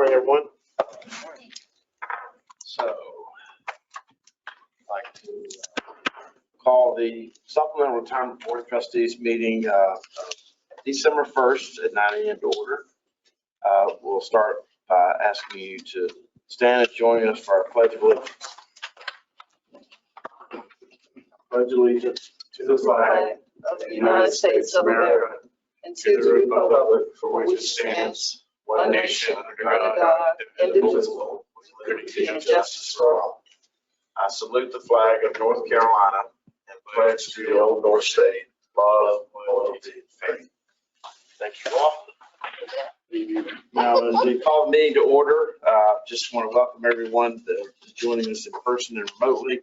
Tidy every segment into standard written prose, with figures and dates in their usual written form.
morning, everyone. So, I'd like to call the Supplemental Retirement Board of Trustees meeting December 1st at 9 a.m. to order. We'll start by asking you to stand and join us for our Pledge of Allegiance. Pledge allegiance to the flag of the United States of America and to the republic for which it stands, one nation under God, indivisible, with liberty and justice for all. I salute the flag of North Carolina and pledge to the old North State love, loyalty, and faith. Thank you all. Now, as we call the meeting to order, just want to welcome everyone to joining us in person and remotely.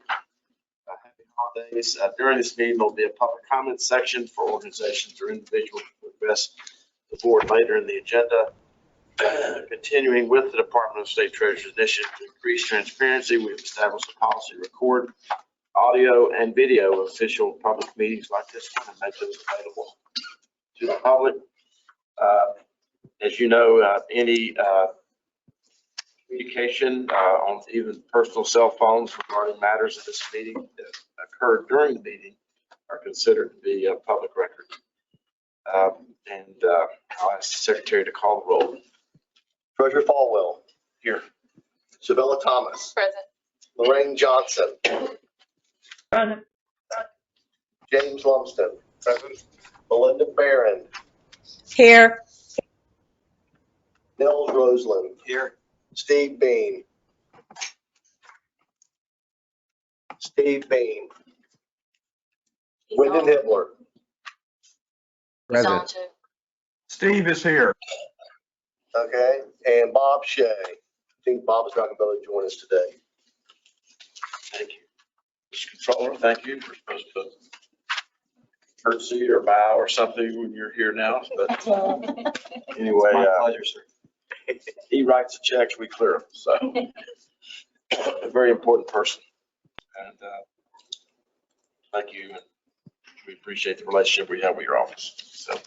Happy holidays. During this meeting, there'll be a public comment section for organizations or individuals who address the board later in the agenda. Continuing with the Department of State Treasurer's initiative to increase transparency, we've established a policy to record audio and video of official public meetings like this one and make those available to the public. As you know, any communication on even personal cell phones regarding matters of this meeting that occurred during the meeting are considered to be a public record. I'll ask the secretary to call the roll. Treasurer Falwell. Here. Sabella Thomas. Present. Lorraine Johnson. Present. James Lumsden. Present. Melinda Barron. Here. Nels Roseland. Here. Steve Bean. Steve Bean. Wyndon Hibbler. Present. Steve is here. Okay, and Bob Shea. I think Bob's not going to be able to join us today. Thank you. Mr. Controller, thank you. We're supposed to curtsy or bow or something when you're here now, but anyway. My pleasure, sir. He writes the checks, we clear them, so. A very important person. And thank you. We appreciate the relationship we have with your office. So,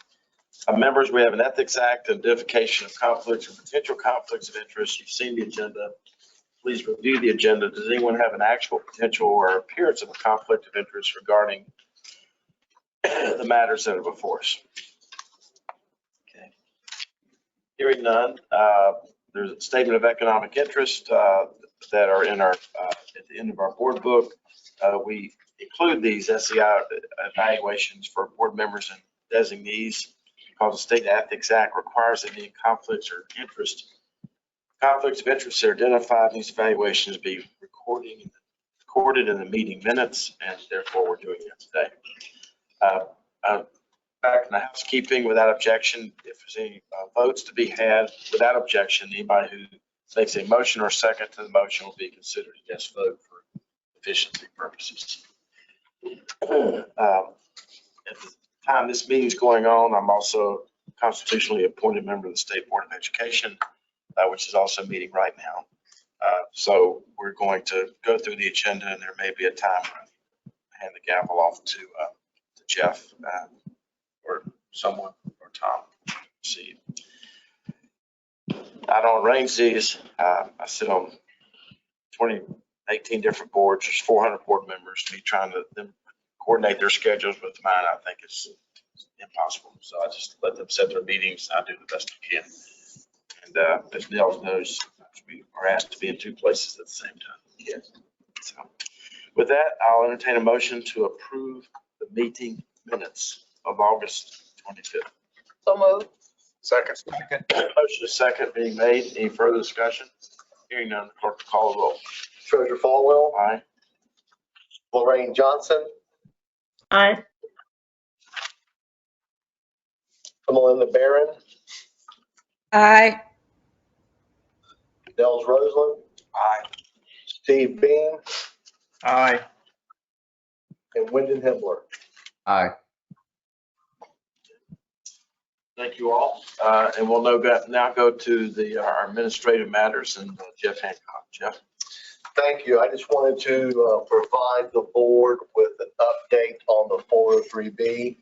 members, we have an Ethics Act, identification of conflicts or potential conflicts of interest. You've seen the agenda. Please review the agenda. Does anyone have an actual potential or appearance of a conflict of interest regarding the matters that are before us? Okay. Hearing none, there's a statement of economic interest that are in our at the end of our board book. We include these SEI evaluations for board members and designees because the State Ethics Act requires that any conflicts of interest are identified in these evaluations be recorded in the meeting minutes, and therefore we're doing that today. Back in the housekeeping, without objection, if there's any votes to be had, without objection, anybody who makes a motion or second to the motion will be considered a yes vote for efficiency purposes. At the time this meeting is going on, I'm also constitutionally appointed member of the State Board of Education, which is also meeting right now. So we're going to go through the agenda, and there may be a time when I hand the gavel off to Jeff or someone or Tom. See, I don't arrange these. I sit on 18 different boards. There's 400 board members. Me trying to coordinate their schedules with mine, I think it's impossible. So I just let them set their meetings. I do the best I can. And as Nels knows, we are asked to be in two places at the same time. Yes. So with that, I'll entertain a motion to approve the meeting minutes of August 25th. So moved. Second. Motion is second being made. Any further discussion? Hearing none, the clerk will call the roll. Treasurer Falwell. Aye. Lorraine Johnson. Aye. Melinda Barron. Aye. Nels Roseland. Aye. Steve Bean. Aye. And Wyndon Hibbler. Aye. Thank you all. And we'll now go to our administrative matters and Jeff Hancock. Jeff. Thank you. I just wanted to provide the board with an update on the 403B.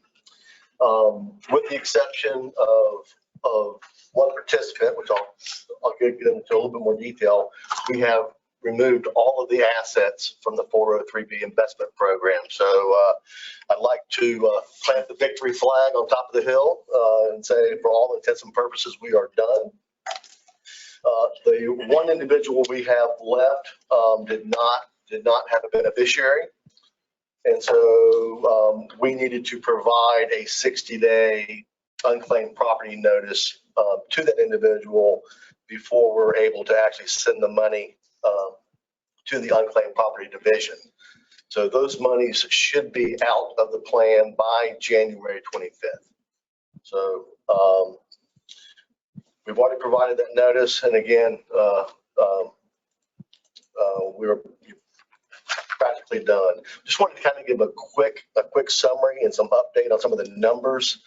With the exception of one participant, which I'll get into a little bit more detail. We have removed all of the assets from the 403B investment program. So I'd like to plant the victory flag on top of the hill and say, for all intents and purposes, we are done. The one individual we have left did not have a beneficiary. And so we needed to provide a 60-day unclaimed property notice to that individual before we're able to actually send the money to the unclaimed property division. So those monies should be out of the plan by January 25th. So we've already provided that notice. And again, we're practically done. Just wanted to kind of give a quick summary and some update on some of the numbers.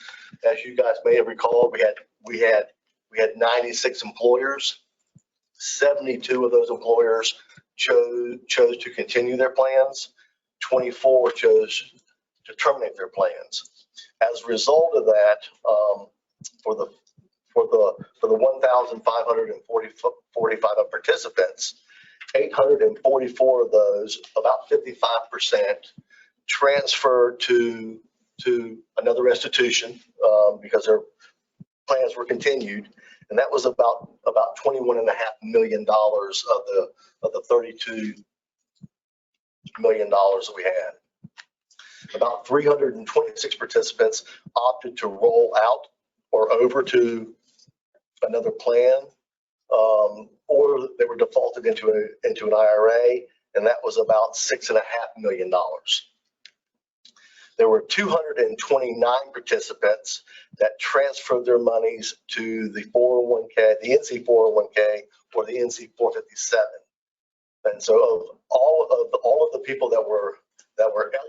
As you guys may have recalled, we had 96 employers. 72 of those employers chose to continue their plans. 24 chose to terminate their plans. As a result of that, for the 1,545 participants, 844 of those, about 55%, transferred to another institution because their plans were continued, and that was about $21.5 million of the $32 million that we had. About 326 participants opted to roll out or over to another plan, or they were defaulted into an IRA, and that was about $6.5 million. There were 229 participants that transferred their monies to the 401k, the NC 401k, or the NC 457. And so of all of the people that were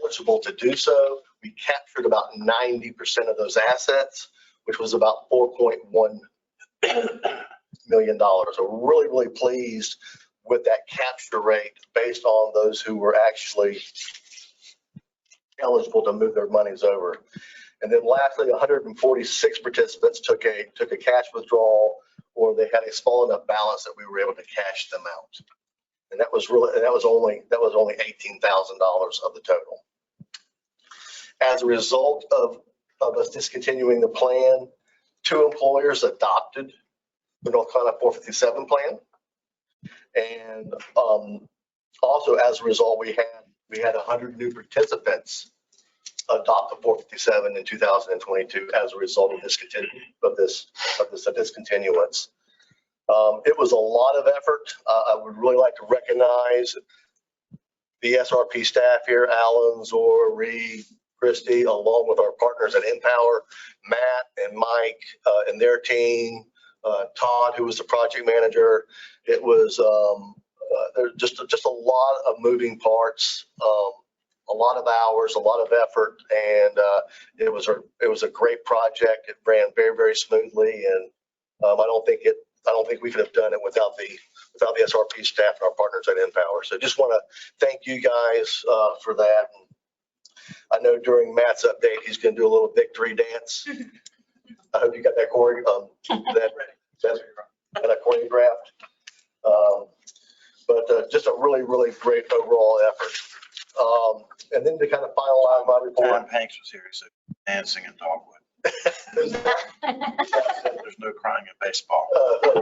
eligible to do so, we captured about 90% of those assets, which was about $4.1 million. So we're really, really pleased with that capture rate based on those who were actually eligible to move their monies over. And then lastly, 146 participants took a cash withdrawal, or they had a small enough balance that we were able to cash them out. And that was only $18,000 of the total. As a result of us discontinuing the plan, 2 employers adopted the North Carolina 457 plan. And also as a result, we had 100 new participants adopt the 457 in 2022 as a result of this discontinuance. It was a lot of effort. I would really like to recognize the SRP staff here, Alan, Zor, Reed, Christy, along with our partners at Empower, Matt and Mike and their team, Todd, who was the project manager. It was there's just a lot of moving parts, a lot of hours, a lot of effort, and it was a great project. It ran very, very smoothly, and I don't think we could have done it without the SRP staff and our partners at Empower. So just want to thank you guys for that. And I know during Matt's update, he's going to do a little victory dance. I hope you got that choreographed. But just a really, really great overall effort. And then to kind of finalize my report. Tom Hanks was here, so dancing and dogwood. There's no crying in baseball.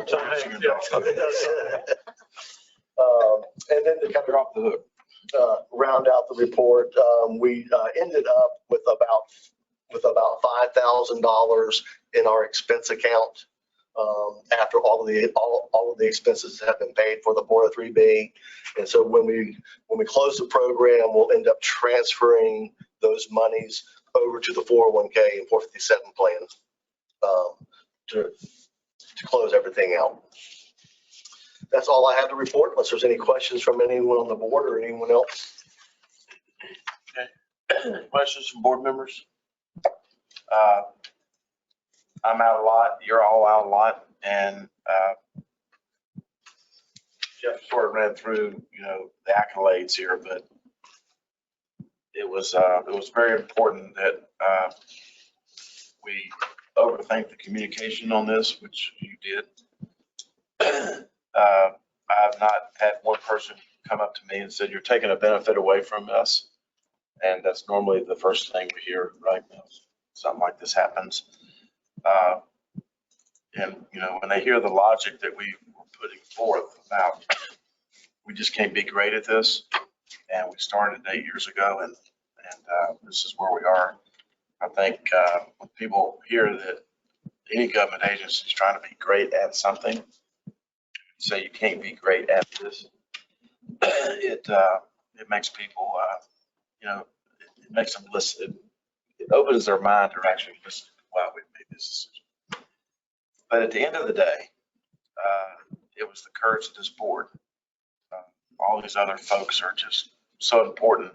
Dancing and dogwood. And then to kind You're off the hook. of round out the report, we ended up with about $5,000 in our expense account after all of the expenses have been paid for the 403B. And so when we close the program, we'll end up transferring those monies over to the 401k and 457 plan to close everything out. That's all I have to report, unless there's any questions from anyone on the board or anyone else. Okay. Questions from board members? I'm out a lot. You're all out a lot. And Jeff sort of ran through, the accolades here, but it was very important that we overthink the communication on this, which you did. I have not had one person come up to me and said, you're taking a benefit away from us. And that's normally the first thing we hear, right? Something like this happens. And, you know, when they hear the logic that we were putting forth about, we just can't be great at this. And we started 8 years ago, and this is where we are. I think when people hear that any government agency is trying to be great at something, say you can't be great at this, it makes people, you know, it makes them listen. It opens their mind to actually listen to why we made this decision. But at the end of the day, it was the courage of this board. All these other folks are just so important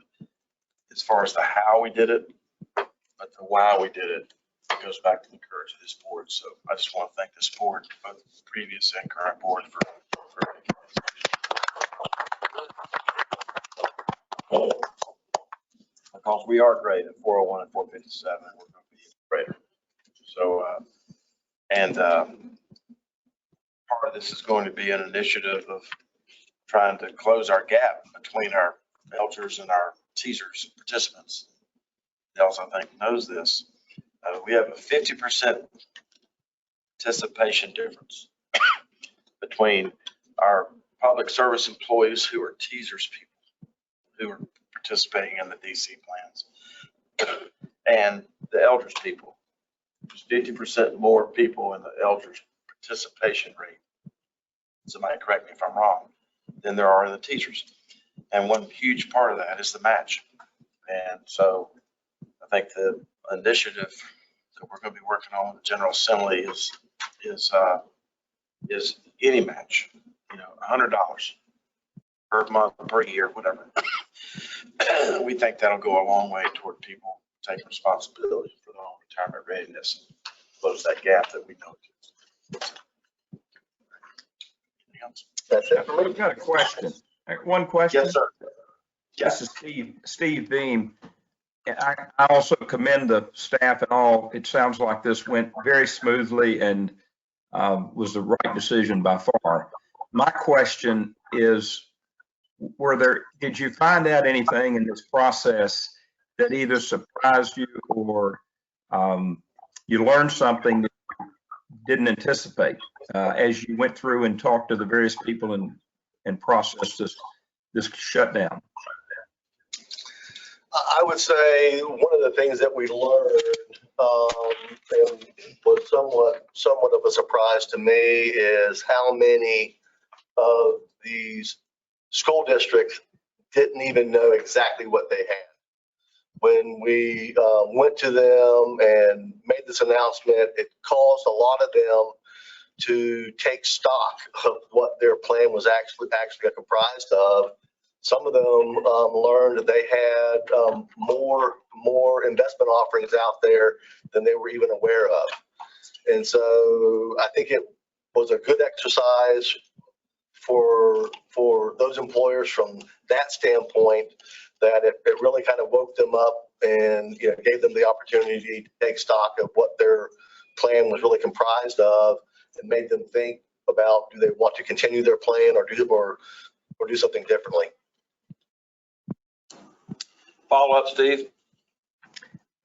as far as the how we did it, but the why we did it goes back to the courage of this board. So I just want to thank this board, both the previous and current board, for because we are great at 401 and 457, and we're going to be greater. So, part of this is going to be an initiative of trying to close our gap between our elders and our teasers participants. Else, I think, knows this. We have a 50% participation difference between our public service employees who are teasers people who are participating in the DC plans and the elders people. There's 50% more people in the elders participation rate. Somebody correct me if I'm wrong, than there are in the teasers. And one huge part of that is the match. And so I think the initiative that we're going to be working on in the General Assembly is any match, you know, $100 per month, per year, whatever. We think that'll go a long way toward people taking responsibility for their own retirement readiness and close that gap that we know exists. Anything else? That's it for me. I've got a question. One question. Yes, sir. This is Steve Beam. I also commend the staff and all. It sounds like this went very smoothly and was the right decision by far. My question is, did you find out anything in this process that either surprised you or you learned something that you didn't anticipate as you went through and talked to the various people and processed this shutdown? I would say one of the things that we learned and was somewhat of a surprise to me is how many of these school districts didn't even know exactly what they had. When we went to them and made this announcement, it caused a lot of them to take stock of what their plan was actually comprised of. Some of them learned that they had more investment offerings out there than they were even aware of. And so I think it was a good exercise for those employers from that standpoint, that it really kind of woke them up and, you know, gave them the opportunity to take stock of what their plan was really comprised of, and made them think about, do they want to continue their plan or do something differently. Follow up, Steve?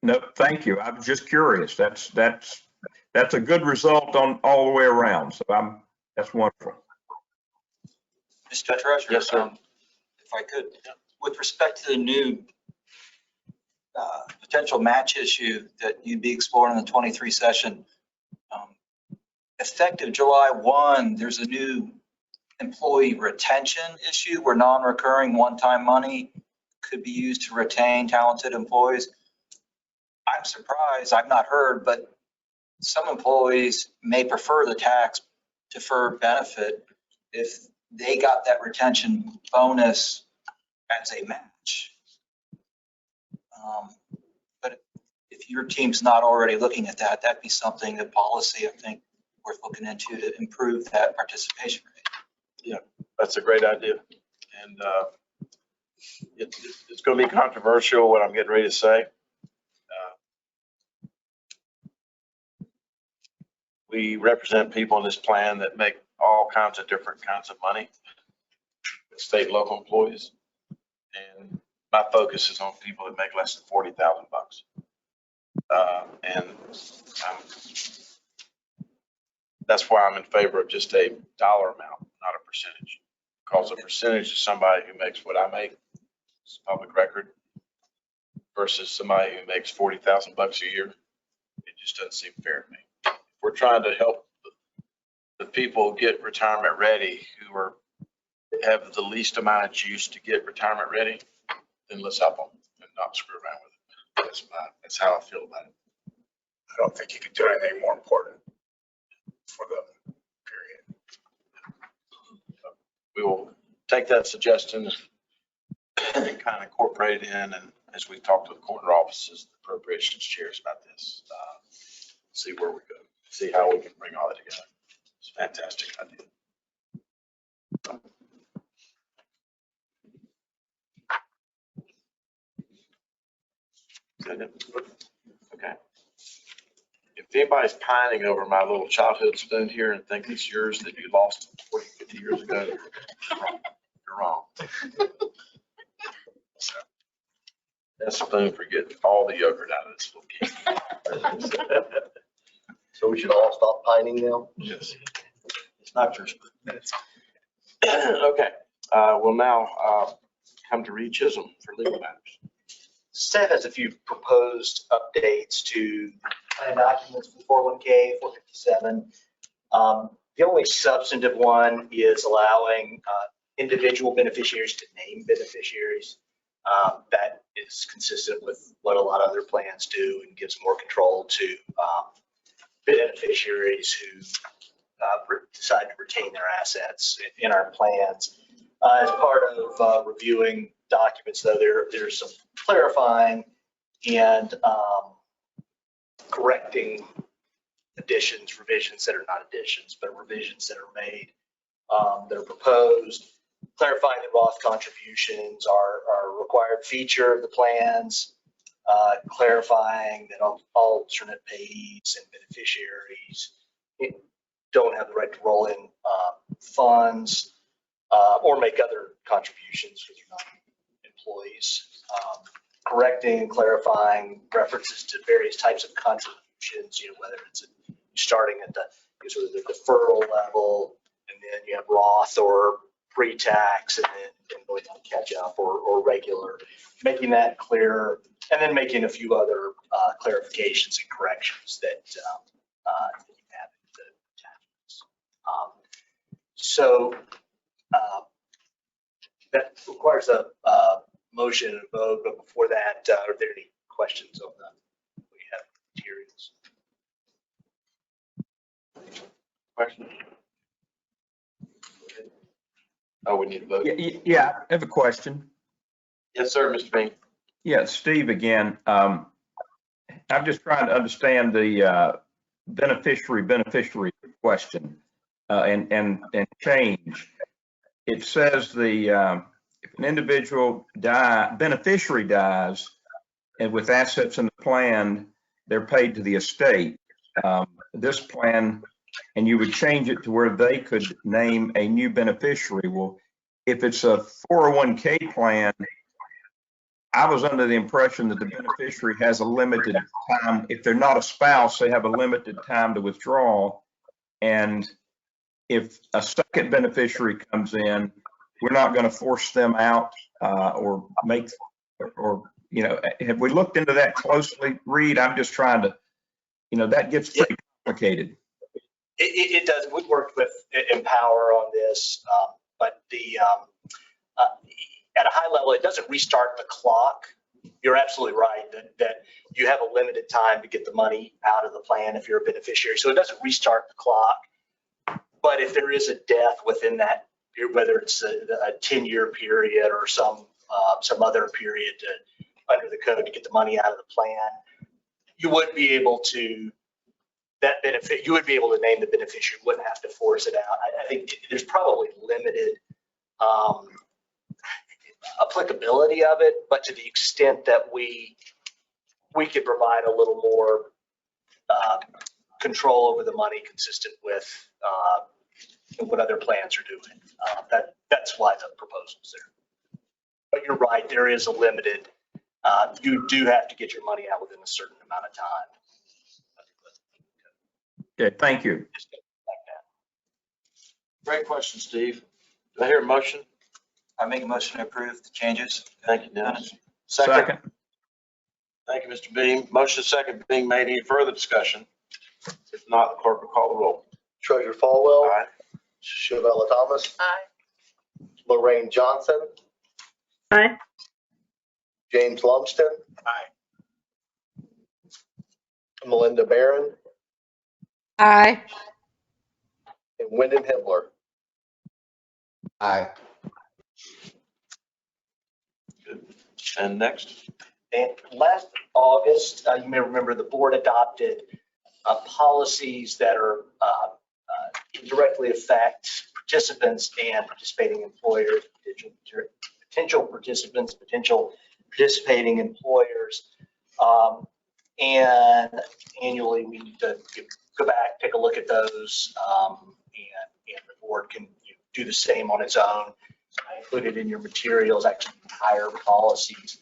No, thank you. I was just curious. That's a good result on all the way around. So that's wonderful. Mr. Treasurer? Yes, sir. If I could, with respect to the new potential match issue that you'd be exploring in the 23 session, effective July 1, there's a new employee retention issue where non-recurring one-time money could be used to retain talented employees. I'm surprised, I've not heard, but some employees may prefer the tax deferred benefit if they got that retention bonus as a match. But if your team's not already looking at that, that'd be something, a policy, I think, worth looking into to improve that participation rate. Yeah, that's a great idea. And it's going to be controversial what I'm getting ready to say. we represent people in this plan that make all kinds of different kinds of money, state and local employees. And my focus is on people that make less than $40,000. And that's why I'm in favor of just a dollar amount, not a percentage. Because a percentage is somebody who makes what I make, it's public record, versus somebody who makes $40,000 a year. It just doesn't seem fair to me. If we're trying to help the people get retirement ready who have the least amount of juice to get retirement ready, then let's help them and not screw around with it. That's how I feel about it. I don't think you could do anything more important for them, period. We will take that suggestion and kind of incorporate it in, and as we talk to the corner offices, the appropriations chairs about this, see where we go, see how we can bring all that together. It's a fantastic idea. Is that it? Okay. If anybody's pining over my little childhood spoon here and think it's yours that you lost 40, 50 years ago, you're wrong. That spoon forgets all the yogurt out of this little kid. So we should all stop pining now? Yes. It's not your spoon. Okay, we'll now come to Reed Chisholm for legal matters. Staff has a few proposed updates to plan documents for 401K, 457. The only substantive one is allowing individual beneficiaries to name beneficiaries. That is consistent with what a lot of other plans do and gives more control to beneficiaries who decide to retain their assets in our plans. As part of reviewing documents, though, there's some clarifying and correcting additions, revisions that are not additions, but revisions that are made that are proposed, clarifying that Roth contributions are a required feature of the plans, clarifying that alternate payees and beneficiaries don't have the right to roll in funds or make other contributions because you're not employees. Correcting and clarifying references to various types of contributions, whether it's starting at the sort of the deferral level, and then you have Roth or pre-tax, and then going on catch up or regular, making that clearer, and then making a few other clarifications and corrections that you have in the attachments. So that requires a motion and a vote, but before that, are there any questions on we have materials? Question? Oh, we need to vote. Yeah, I have a question. Yes, sir, Mr. Bean. Yeah, Steve again. I'm just trying to understand the beneficiary question and change. It says if an individual beneficiary dies and with assets in the plan, they're paid to the estate. This plan, and you would change it to where they could name a new beneficiary. Well, if it's a 401K plan, I was under the impression that the beneficiary has a limited time. If they're not a spouse, they have a limited time to withdraw. And if a second beneficiary comes in, we're not going to force them out or have we looked into that closely, Reed? I'm just trying to, that gets pretty complicated. It does. We've worked with Empower on this, but at a high level, it doesn't restart the clock. You're absolutely right that you have a limited time to get the money out of the plan if you're a beneficiary. So it doesn't restart the clock. But if there is a death within that, whether it's a 10-year period or some other period under the code to get the money out of the plan, you would be able to name the beneficiary. You wouldn't have to force it out. I think there's probably limited applicability of it, but to the extent that we could provide a little more control over the money consistent with what other plans are doing. That's why the proposal's there. But you're right, there is a limited, you do have to get your money out within a certain amount of time. Okay, thank you. Just like that. Great question, Steve. Do I hear a motion? I make a motion to approve the changes. Thank you, Dennis. Second. Thank you, Mr. Beam. Motion second being made. Any further discussion? If not, the clerk will call the roll. Treasurer Falwell. Aye. Shavella Thomas. Aye. Lorraine Johnson. Aye. James Lumsden. Aye. Melinda Barron. Aye. And Wyndham Hibbler. Aye. And next? And last August, you may remember the board adopted policies that are directly affect participants and participating employers, potential participants, potential participating employers. And annually, we need to go back, take a look at those, and the board can do the same on its own. I included in your materials actually entire policies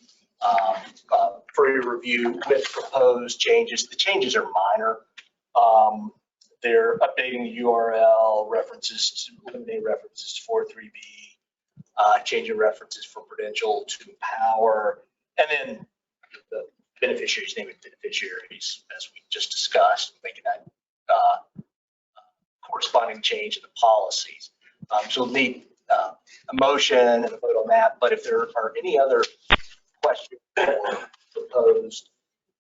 for your review with proposed changes. The changes are minor. They're updating the URL, eliminating references to 403B, changing references from Prudential to Empower, and then the beneficiaries, naming beneficiaries, as we just discussed, making that corresponding change in the policies. So we'll need a motion and a vote on that, but if there are any other questions or proposed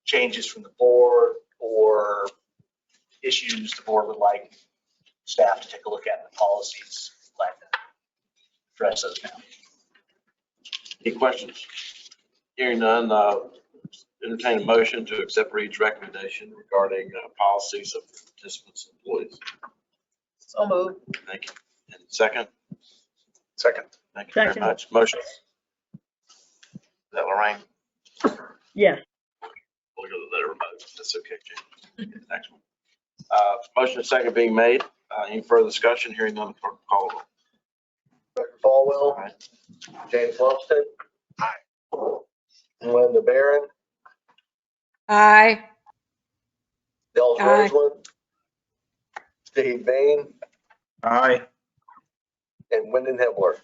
changes from the board or issues the board would like staff to take a look at in the policies, glad to address those now. Any questions? Hearing none, entertain a motion to accept Reed's recommendation regarding policies of participants and employees. So moved. Thank you. And second? Second. Thank you very much. Motion. Is that Lorraine? Yes. We'll go to the letter vote. That's okay, James. Next one. Motion and second being made. Any further discussion? Hearing none, the clerk will call the roll. Treasurer Falwell. Aye. James Lumsden. Aye. Melinda Barron. Aye. Dels Aye. Roseland. Steve Bain. Aye. And Wyndham Hibbler.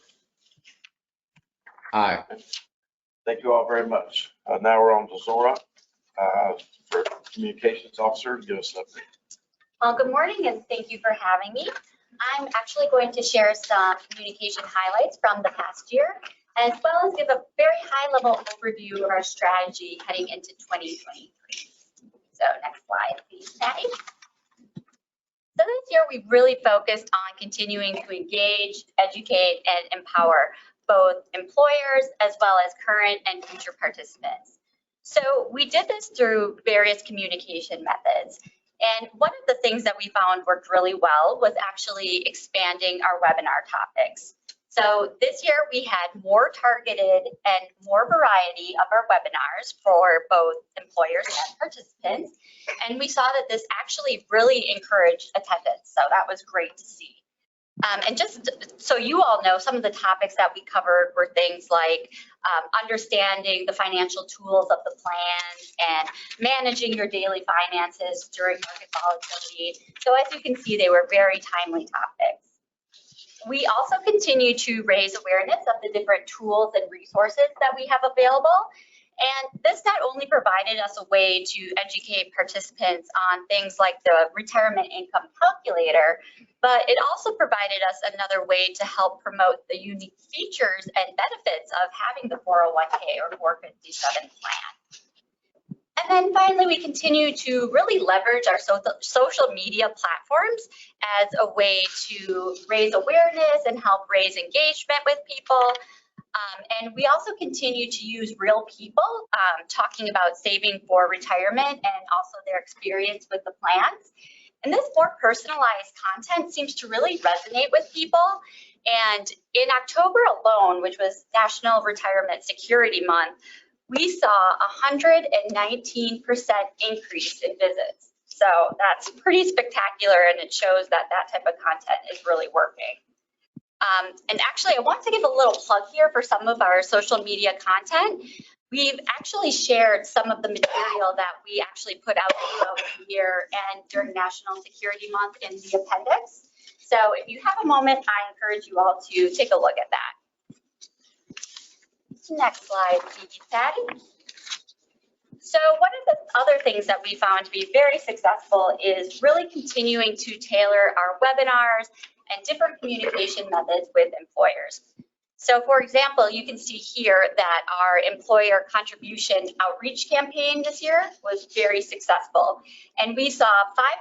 Aye. Thank you all very much. Now we're on to Zora for Communications Officer to give us an update. Well, good morning and thank you for having me. I'm actually going to share some communication highlights from the past year, as well as give a very high-level overview of our strategy heading into 2023. So next slide, please, Patty. So this year, we've really focused on continuing to engage, educate, and empower both employers as well as current and future participants. So we did this through various communication methods. And one of the things that we found worked really well was actually expanding our webinar topics. So this year we had more targeted and more variety of our webinars for both employers and participants. And we saw that this actually really encouraged attendance. So that was great to see. And just so you all know, some of the topics that we covered were things like understanding the financial tools of the plan and managing your daily finances during market volatility. So as you can see, they were very timely topics. We also continue to raise awareness of the different tools and resources that we have available. And this not only provided us a way to educate participants on things like the retirement income calculator, but it also provided us another way to help promote the unique features and benefits of having the 401k or 457 plan. And then finally, we continue to really leverage our social media platforms as a way to raise awareness and help raise engagement with people. And we also continue to use real people talking about saving for retirement and also their experience with the plans. And this more personalized content seems to really resonate with people. And in October alone, which was National Retirement Security Month, we saw a 119% increase in visits. So that's pretty spectacular, and it shows that that type of content is really working. And actually, I want to give a little plug here for some of our social media content. We've actually shared some of the material that we actually put out throughout the year and during National Security Month in the appendix. So if you have a moment, I encourage you all to take a look at that. Next slide, please, Patty. So one of the other things that we found to be very successful is really continuing to tailor our webinars and different communication methods with employers. So for example, you can see here that our employer contribution outreach campaign this year was very successful. And we saw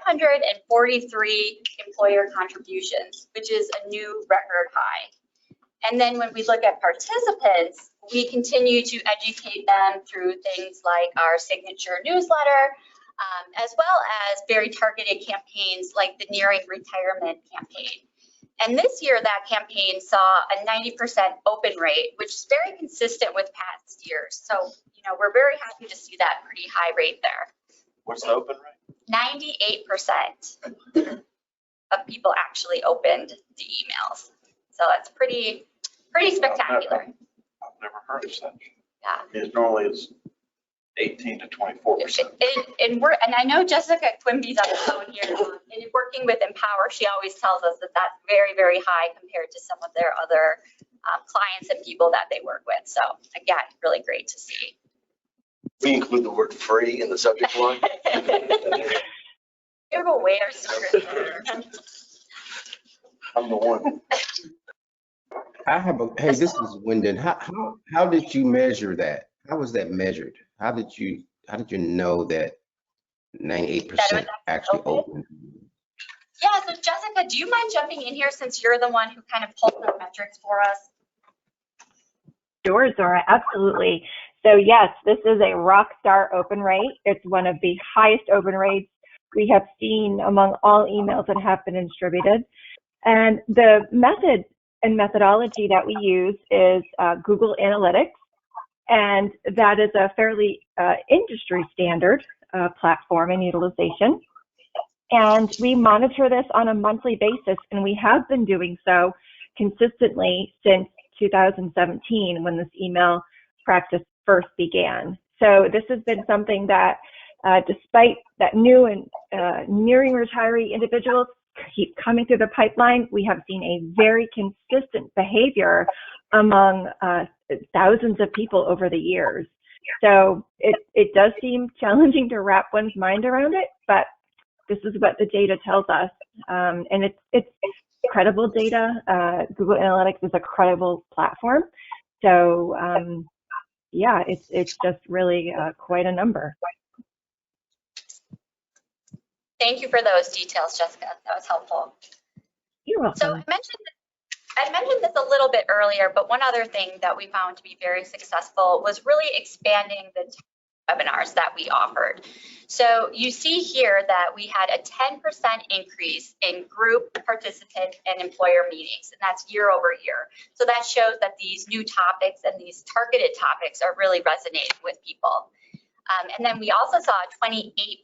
543 employer contributions, which is a new record high. And then when we look at participants, we continue to educate them through things like our signature newsletter, as well as very targeted campaigns like the Nearing Retirement campaign. And this year, that campaign saw a 90% open rate, which is very consistent with past years. So, you know, we're very happy to see that pretty high rate there. What's the open rate? 98% of people actually opened the emails. So that's pretty spectacular. I've never heard of such. Yeah. It's normally 18 to 24%. And I know Jessica Quimby's on the phone here. And working with Empower, she always tells us that that's very, very high compared to some of their other clients and people that they work with. So again, really great to see. We include the word free in the subject line. You're aware, secret there. I'm the one. Hey, this is Wyndon. How did you measure that? How was that measured? How did you know that 98% actually opened? Yeah, so Jessica, do you mind jumping in here since you're the one who kind of pulled the metrics for us? Sure, Zora, absolutely. So yes, this is a rock star open rate. It's one of the highest open rates we have seen among all emails that have been distributed. And the method and methodology that we use is Google Analytics. And that is a fairly industry standard platform and utilization. And we monitor this on a monthly basis, and we have been doing so consistently since 2017 when this email practice first began. So this has been something that despite that new and nearing retiree individuals keep coming through the pipeline, we have seen a very consistent behavior among thousands of people over the years. So it does seem challenging to wrap one's mind around it, but this is what the data tells us. And it's credible data. Google Analytics is a credible platform. So yeah, it's just really quite a number. Thank you for those details, Jessica. That was helpful. You're welcome. So I mentioned this a little bit earlier, but one other thing that we found to be very successful was really expanding the webinars that we offered. So you see here that we had a 10% increase in group, participant, and employer meetings, and that's year over year. So that shows that these new topics and these targeted topics are really resonating with people. And then we also saw a 28%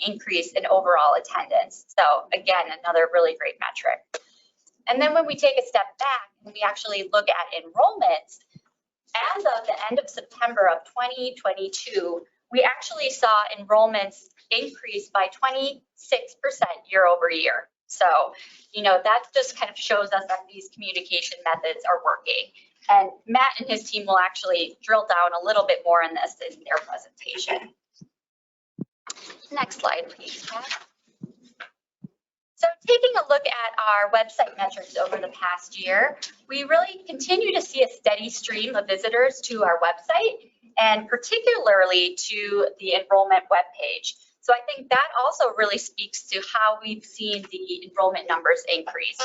increase in overall attendance. So again, another really great metric. And then when we take a step back and we actually look at enrollments, as of the end of September of 2022, we actually saw enrollments increase by 26% year over year. So, you know, that just kind of shows us that these communication methods are working. And Matt and his team will actually drill down a little bit more on this in their presentation. Next slide, please, Pat. So taking a look at our website metrics over the past year, we really continue to see a steady stream of visitors to our website, and particularly to the enrollment webpage. So I think that also really speaks to how we've seen the enrollment numbers increase.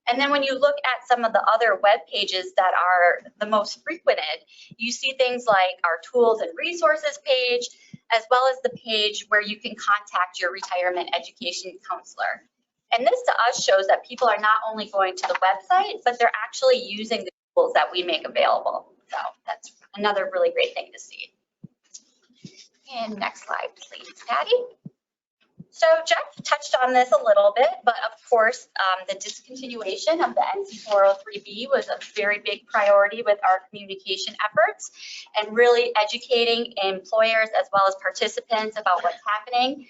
And then when you look at some of the other web pages that are the most frequented, you see things like our tools and resources page, as well as the page where you can contact your retirement education counselor. And this to us shows that people are not only going to the website, but they're actually using the tools that we make available. So that's another really great thing to see. And next slide, please, Patty. So Jeff touched on this a little bit, but of course, the discontinuation of the NC 403B was a very big priority with our communication efforts and really educating employers as well as participants about what's happening.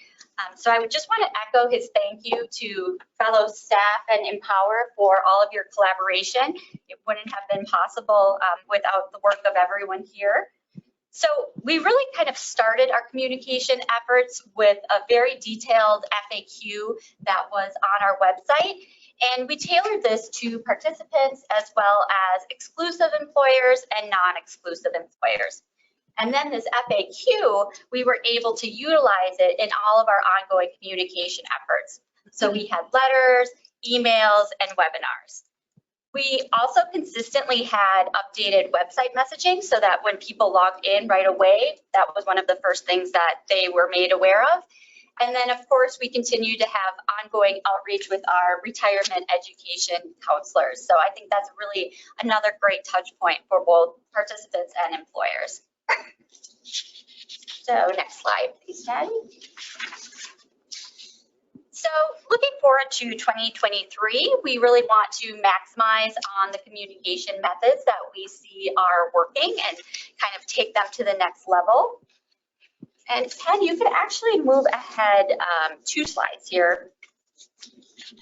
So I would just want to echo his thank you to fellow staff and Empower for all of your collaboration. It wouldn't have been possible without the work of everyone here. So we really kind of started our communication efforts with a very detailed FAQ that was on our website. And we tailored this to participants as well as exclusive employers and non-exclusive employers. And then this FAQ, we were able to utilize it in all of our ongoing communication efforts. So we had letters, emails, and webinars. We also consistently had updated website messaging so that when people logged in right away, that was one of the first things that they were made aware of. And then, of course, we continue to have ongoing outreach with our retirement education counselors. So I think that's really another great touch point for both participants and employers. So next slide, please, Patty. So looking forward to 2023, we really want to maximize on the communication methods that we see are working and kind of take them to the next level. And Ted, you could actually move ahead 2 slides here.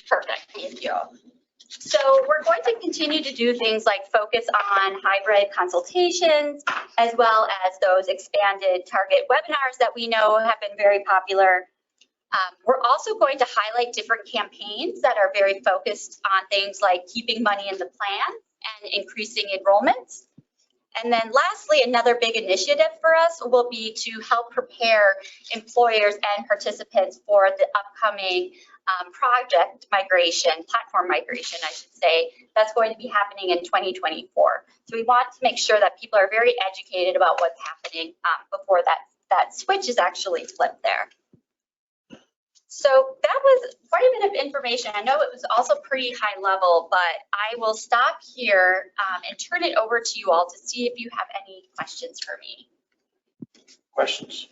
Perfect, thank you. So we're going to continue to do things like focus on hybrid consultations, as well as those expanded target webinars that we know have been very popular. We're also going to highlight different campaigns that are very focused on things like keeping money in the plan and increasing enrollments. And then lastly, another big initiative for us will be to help prepare employers and participants for the upcoming project migration, platform migration, I should say, that's going to be happening in 2024. So we want to make sure that people are very educated about what's happening before that switch is actually flipped there. So that was quite a bit of information. I know it was also pretty high level, but I will stop here and turn it over to you all to see if you have any questions for me. Questions?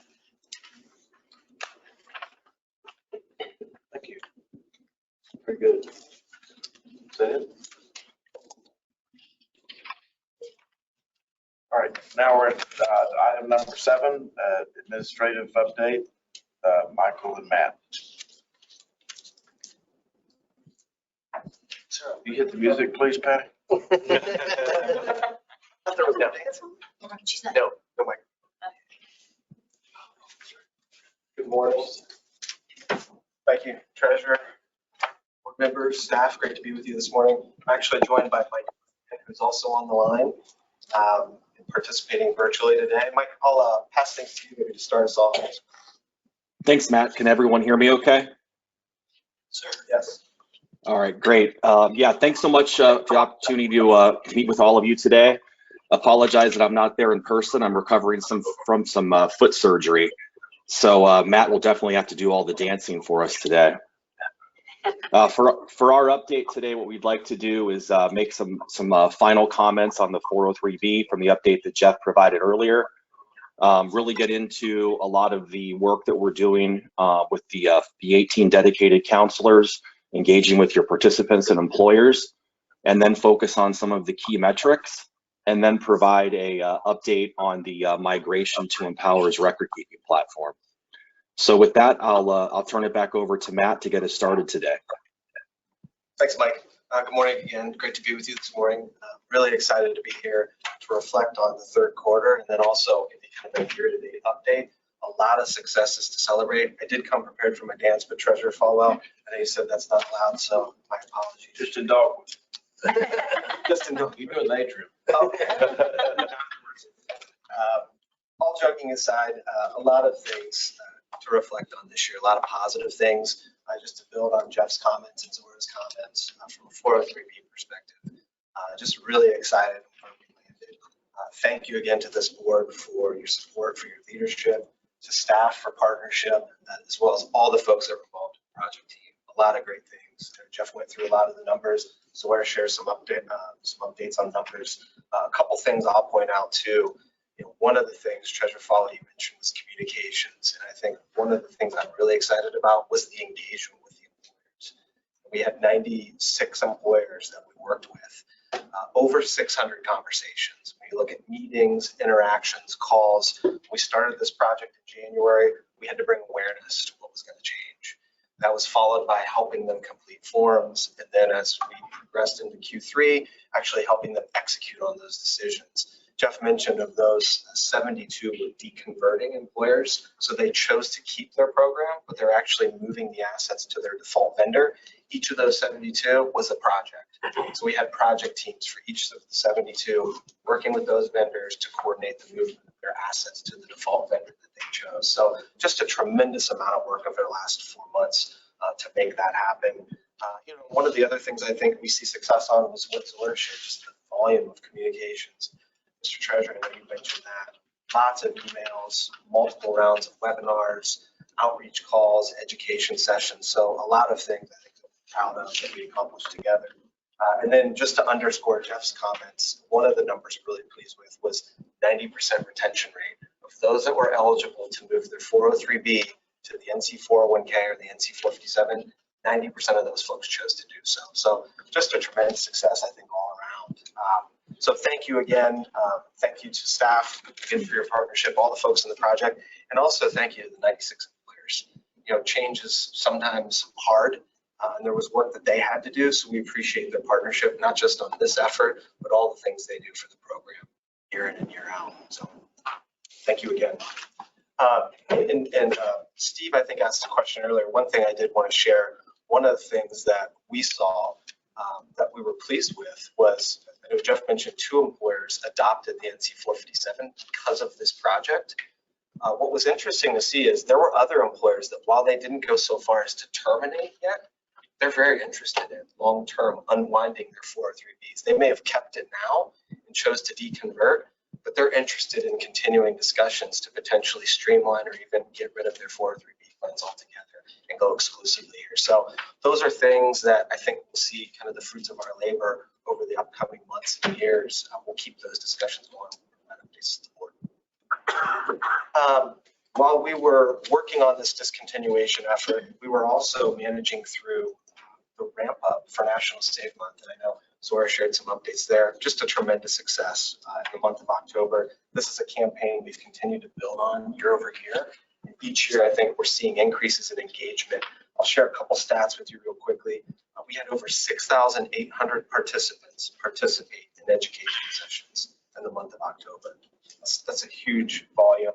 Thank you. Very good. Is that it? All right, now we're at item number 7, administrative update. Michael and Matt. You hit the music, please, Patty. No, no, Mike. Good morning. Thank you, Treasurer, board members, staff. Great to be with you this morning. I'm actually joined by Mike, who's also on the line, participating virtually today. Mike, I'll pass things to you maybe to start us off. Thanks, Matt. Can everyone hear me okay? Sir. Yes. All right, great. Yeah, thanks so much for the opportunity to meet with all of you today. Apologize that I'm not there in person. I'm recovering from some foot surgery. So Matt will definitely have to do all the dancing for us today. For our update today, what we'd like to do is make some final comments on the 403B from the update that Jeff provided earlier. Really get into a lot of the work that we're doing with the 18 dedicated counselors, engaging with your participants and employers, and then focus on some of the key metrics, and then provide a update on the migration to Empower's record-keeping platform. So with that, I'll turn it back over to Matt to get us started today. Thanks, Mike. Good morning again. Great to be with you this morning. Really excited to be here to reflect on the third quarter and then also give you kind of a year-to-date update. A lot of successes to celebrate. I did come prepared for my dance, but Treasurer Falwell, I know you said that's not allowed, so my apologies. Just in dog. Just in dog. You do an atrium. Okay. All joking aside, a lot of things to reflect on this year, a lot of positive things. Just to build on Jeff's comments and Zora's comments from a 403B perspective, just really excited where we landed. Thank you again to this board for your support, for your leadership, to staff for partnership, as well as all the folks that were involved in the project team. A lot of great things. Jeff went through a lot of the numbers. Zora shares some updates on numbers. A couple things I'll point out too One of the things Treasurer Foley mentioned was communications. And I think one of the things I'm really excited about was the engagement with the employers. We had 96 employers that we worked with, over 600 conversations. When you look at meetings, interactions, calls, we started this project in January. We had to bring awareness to what was going to change. That was followed by helping them complete forms. And then as we progressed into Q3, actually helping them execute on those decisions. Jeff mentioned of those 72 were deconverting employers. So they chose to keep their program, but they're actually moving the assets to their default vendor. Each of those 72 was a project. So we had project teams for each of the 72 working with those vendors to coordinate the movement of their assets to the default vendor that they chose. So just a tremendous amount of work over the last 4 months to make that happen. One of the other things I think we see success on was what Zola shared, just the volume of communications. Mr. Treasurer, I know you mentioned that. Lots of emails, multiple rounds of webinars, outreach calls, education sessions. So a lot of things I think we're proud of that we accomplished together. And then just to underscore Jeff's comments, one of the numbers I'm really pleased with was 90% retention rate of those that were eligible to move their 403B to the NC 401K or the NC 457. 90% of those folks chose to do so. So just a tremendous success, I think, all around. So thank you again. Thank you to staff again for your partnership, all the folks in the project, and also thank you to the 96 employers. Change is sometimes hard, and there was work that they had to do, so we appreciate their partnership, not just on this effort, but all the things they do for the program year in and year out. So thank you again. Steve, I think, asked a question earlier. One thing I did want to share, one of the things that we saw that we were pleased with was, I know Jeff mentioned 2 employers adopted the NC 457 because of this project. What was interesting to see is there were other employers that, while they didn't go so far as to terminate yet, they're very interested in long-term unwinding their 403Bs. They may have kept it now and chose to deconvert, but they're interested in continuing discussions to potentially streamline or even get rid of their 403B plans altogether and go exclusively here. So those are things that I think we'll see kind of the fruits of our labor over the upcoming months and years. We'll keep those discussions going. While we were working on this discontinuation effort, we were also managing through the ramp up for National Save Month. And I know Zora shared some updates there. Just a tremendous success in the month of October. This is a campaign we've continued to build on year over year. And each year, I think we're seeing increases in engagement. I'll share a couple stats with you real quickly. We had over 6,800 participants participate in education sessions in the month of October. That's a huge volume.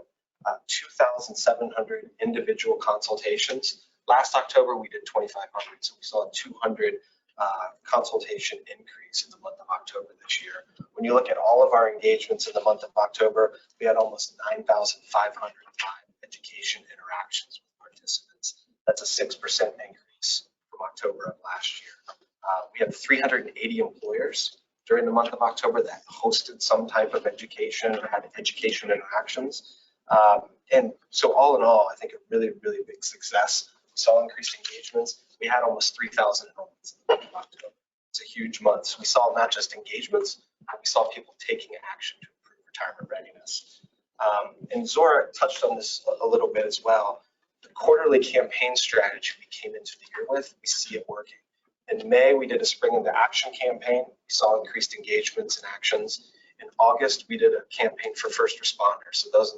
2,700 individual consultations. Last October, we did 2,500, so we saw a 200 consultation increase in the month of October this year. When you look at all of our engagements in the month of October, we had almost 9,500 education interactions with participants. That's a 6% increase from October of last year. We had 380 employers during the month of October that hosted some type of education or had education interactions. And so all in all, I think a really, really big success. We saw increased engagements. We had almost 3,000 enrollments in the month of October. It's a huge month. So we saw not just engagements, but we saw people taking action to improve retirement readiness. And Zora touched on this a little bit as well. The quarterly campaign strategy we came into the year with, we see it working. In May, we did a Spring into Action campaign. We saw increased engagements and actions. In August, we did a campaign for first responders. So those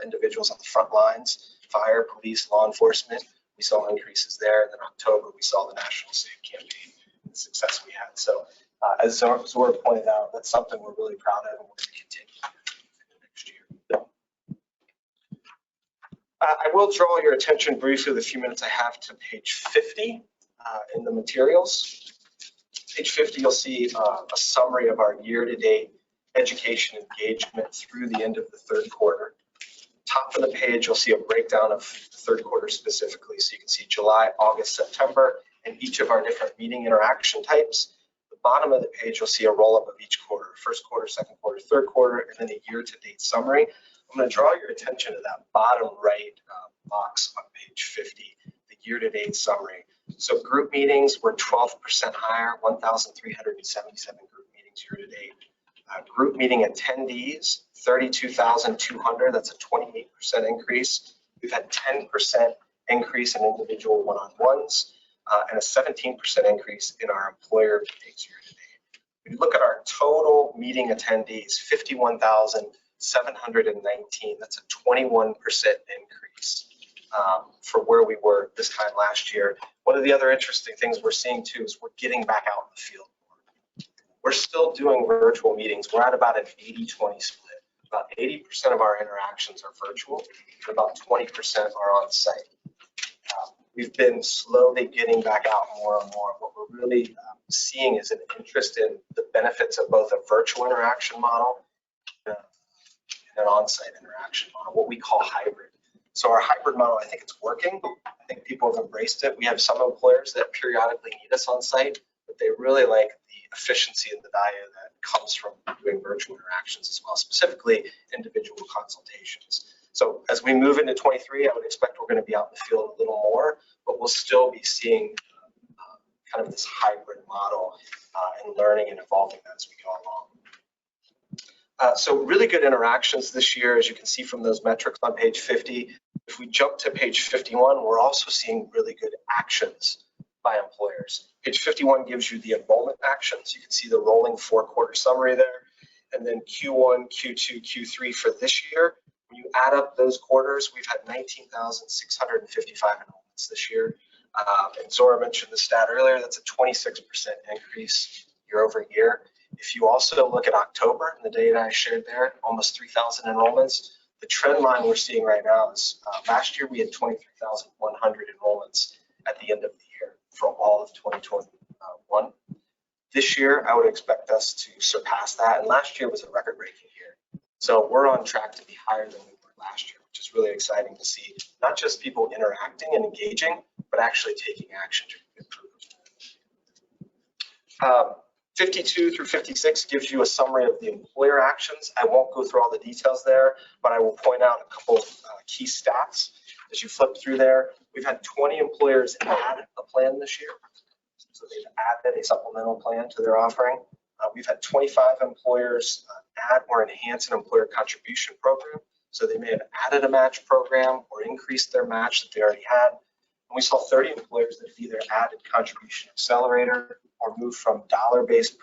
individuals on the front lines, fire, police, law enforcement, we saw increases there. And then October, we saw the National Save campaign and the success we had. So as Zora pointed out, that's something we're really proud of and we're going to continue in the next year. I will draw your attention briefly, the few minutes I have, to page 50 in the materials. Page 50, you'll see a summary of our year-to-date education engagement through the end of the third quarter. Top of the page, you'll see a breakdown of the third quarter specifically. So you can see July, August, September, and each of our different meeting interaction types. The bottom of the page, you'll see a roll-up of each quarter, first quarter, second quarter, third quarter, and then a year-to-date summary. I'm going to draw your attention to that bottom right box on page 50, the year-to-date summary. So group meetings were 12% higher, 1,377 group meetings year-to-date. Group meeting attendees, 32,200. That's a 28% increase. We've had 10% increase in individual one-on-ones and a 17% increase in our employer meetings year to date. When you look at our total meeting attendees, 51,719. That's a 21% increase for where we were this time last year. One of the other interesting things we're seeing too is we're getting back out in the field more. We're still doing virtual meetings. We're at about an 80-20 split. About 80% of our interactions are virtual, and about 20% are on site. We've been slowly getting back out more and more. What we're really seeing is an interest in the benefits of both a virtual interaction model and an on-site interaction model, what we call hybrid. So our hybrid model, I think it's working. I think people have embraced it. We have some employers that periodically need us on site, but they really like the efficiency and the value that comes from doing virtual interactions as well, specifically individual consultations. So as we move into 23, I would expect we're going to be out in the field a little more, but we'll still be seeing kind of this hybrid model and learning and evolving that as we go along. So really good interactions this year, as you can see from those metrics on page 50. If we jump to page 51, we're also seeing really good actions by employers. Page 51 gives you the enrollment actions. You can see the rolling 4-quarter summary there. And then Q1, Q2, Q3 for this year. When you add up those quarters, we've had 19,655 enrollments this year. And Zora mentioned the stat earlier, that's a 26% increase year over year. If you also look at October, the data I shared there, almost 3,000 enrollments. The trend line we're seeing right now is last year we had 23,100 enrollments at the end of the year for all of 2021. This year, I would expect us to surpass that. And last year was a record-breaking year. So we're on track to be higher than we were last year, which is really exciting to see. Not just people interacting and engaging, but actually taking action to improve. 52 through 56 gives you a summary of the employer actions. I won't go through all the details there, but I will point out a couple of key stats. As you flip through there, we've had 20 employers add a plan this year. So they've added a supplemental plan to their offering. We've had 25 employers add or enhance an employer contribution program. So they may have added a match program or increased their match that they already had. And we saw 30 employers that have either added contribution accelerator or moved from dollar-based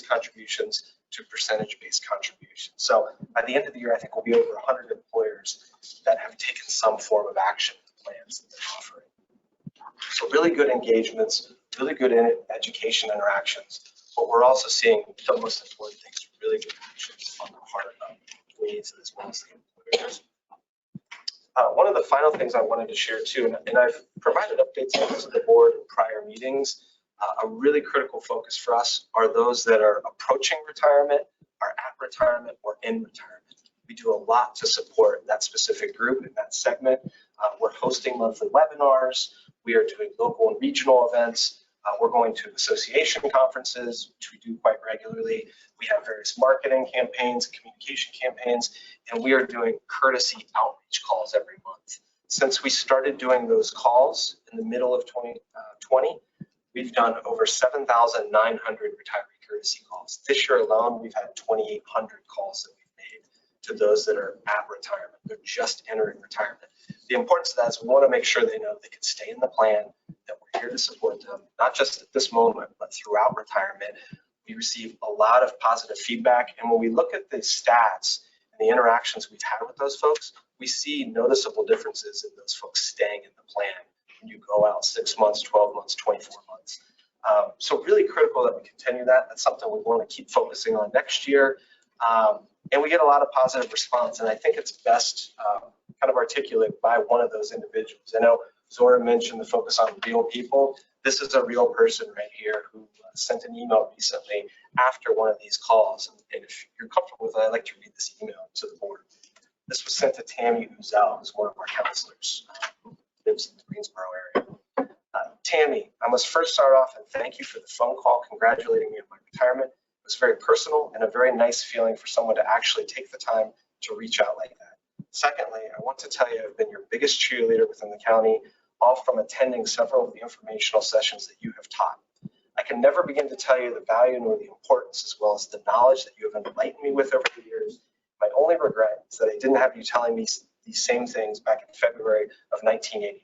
contributions to percentage-based contributions. So by the end of the year, I think we'll be over 100 employers that have taken some form of action with the plans that they're offering. So really good engagements, really good education interactions, but we're also seeing the most important things, really good actions on the part of employees as well as the employers. One of the final things I wanted to share too, and I've provided updates on this to the board in prior meetings, a really critical focus for us are those that are approaching retirement, are at retirement, or in retirement. We do a lot to support that specific group in that segment. We're hosting monthly webinars. We are doing local and regional events. We're going to association conferences, which we do quite regularly. We have various marketing campaigns, communication campaigns, and we are doing courtesy outreach calls every month. Since we started doing those calls in the middle of 2020, we've done over 7,900 retiree courtesy calls. This year alone, we've had 2,800 calls that we've made to those that are at retirement. They're just entering retirement. The importance of that is we want to make sure they know they can stay in the plan, that we're here to support them, not just at this moment, but throughout retirement. We receive a lot of positive feedback. And when we look at the stats and the interactions we've had with those folks, we see noticeable differences in those folks staying in the plan when you go out 6 months, 12 months, 24 months. So really critical that we continue that. That's something we want to keep focusing on next year. And we get a lot of positive response. And I think it's best kind of articulated by one of those individuals. I know Zora mentioned the focus on real people. This is a real person right here who sent an email recently after one of these calls. And if you're comfortable with it, I'd like to read this email to the board. This was sent to Tammy Uzel, who's one of our counselors who lives in the Greensboro area. Tammy, I must first start off and thank you for the phone call congratulating me on my retirement. It was very personal and a very nice feeling for someone to actually take the time to reach out like that. Secondly, I want to tell you I've been your biggest cheerleader within the county, all from attending several of the informational sessions that you have taught. I can never begin to tell you the value nor the importance, as well as the knowledge that you have enlightened me with over the years. My only regret is that I didn't have you telling me these same things back in February of 1989.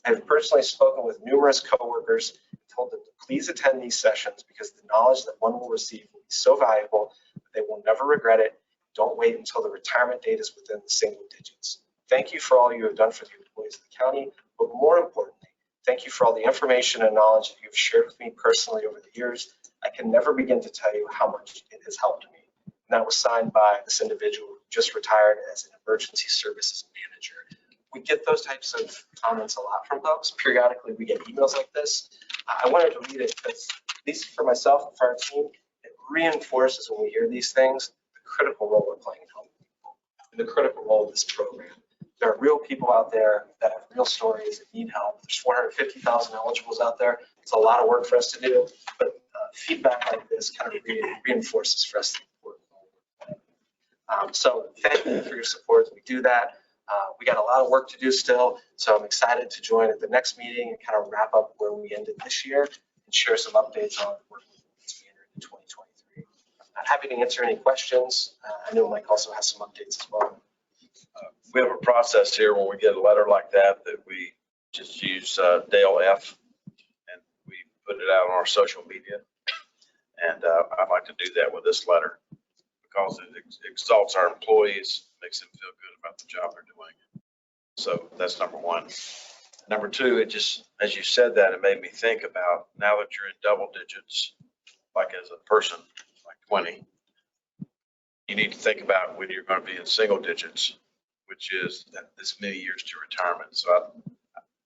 I have personally spoken with numerous coworkers and told them to please attend these sessions because the knowledge that one will receive will be so valuable that they will never regret it. Don't wait until the retirement date is within the single digits. Thank you for all you have done for the employees of the county, but more importantly, thank you for all the information and knowledge that you've shared with me personally over the years. I can never begin to tell you how much it has helped me. And that was signed by this individual who just retired as an emergency services manager. We get those types of comments a lot from folks. Periodically, we get emails like this. I wanted to read it because, at least for myself and for our team, it reinforces when we hear these things, the critical role we're playing in helping people and the critical role of this program. There are real people out there that have real stories that need help. There's 450,000 eligibles out there. It's a lot of work for us to do, but feedback like this kind of reinforces for us the important role. So thank you for your support as we do that. We got a lot of work to do still, so I'm excited to join at the next meeting and kind of wrap up where we ended this year and share some updates on the work as we enter into 2023. I'm happy to answer any questions. I know Mike also has some updates as well. We have a process here when we get a letter like that we just use Dale F. and we put it out on our social media. And I'd like to do that with this letter because it exalts our employees, makes them feel good about the job they're doing. So that's number one. Number two, it just, as you said that, it made me think about now that you're in double digits, like as a person, like 20, you need to think about when you're going to be in single digits, which is this many years to retirement. So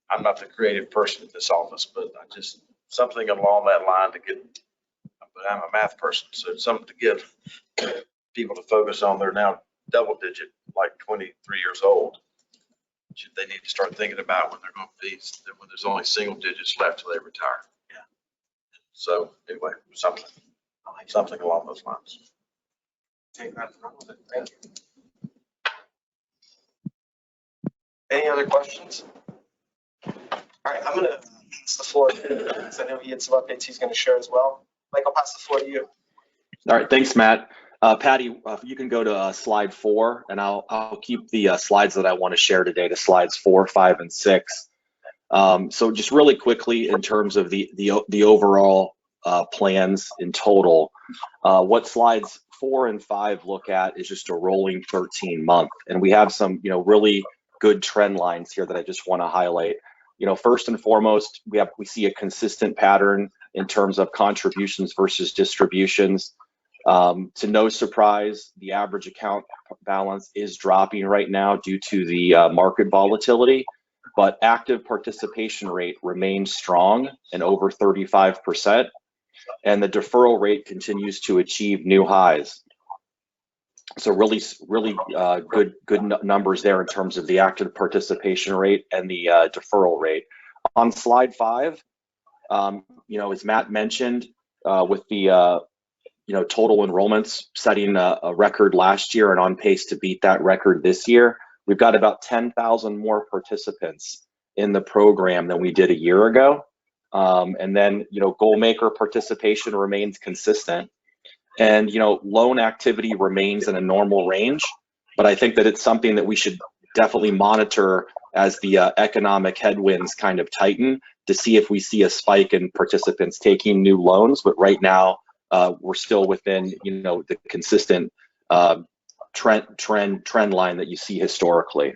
I'm not the creative person in this office, but I just, something along that line to get, but I'm a math person, so it's something to get people to focus on. They're now double digit, like 23 years old. They need to start thinking about when they're going to be, when there's only single digits left till they retire. Yeah. So anyway, something along those lines. Take that and run with it. Thank you. Any other questions? All right, I'm going to pass the floor to him because I know he had some updates he's going to share as well. Mike, I'll pass the floor to you. All right, thanks, Matt. Patty, you can go to slide 4, and I'll keep the slides that I want to share today to slides 4, 5, and 6. So just really quickly, in terms of the overall plans in total, what slides 4 and 5 look at is just a rolling 13-month, and we have some really good trend lines here that I just want to highlight. First and foremost, we see a consistent pattern in terms of contributions versus distributions. To no surprise, the average account balance is dropping right now due to the market volatility, but active participation rate remains strong and over 35%, and the deferral rate continues to achieve new highs. So really good numbers there in terms of the active participation rate and the deferral rate. On slide 5, as Matt mentioned, with the total enrollments setting a record last year and on pace to beat that record this year, we've got about 10,000 more participants in the program than we did a year ago. And then, goal maker participation remains consistent. And, loan activity remains in a normal range, but I think that it's something that we should definitely monitor as the economic headwinds kind of tighten to see if we see a spike in participants taking new loans. But right now, we're still within, the consistent trend line that you see historically.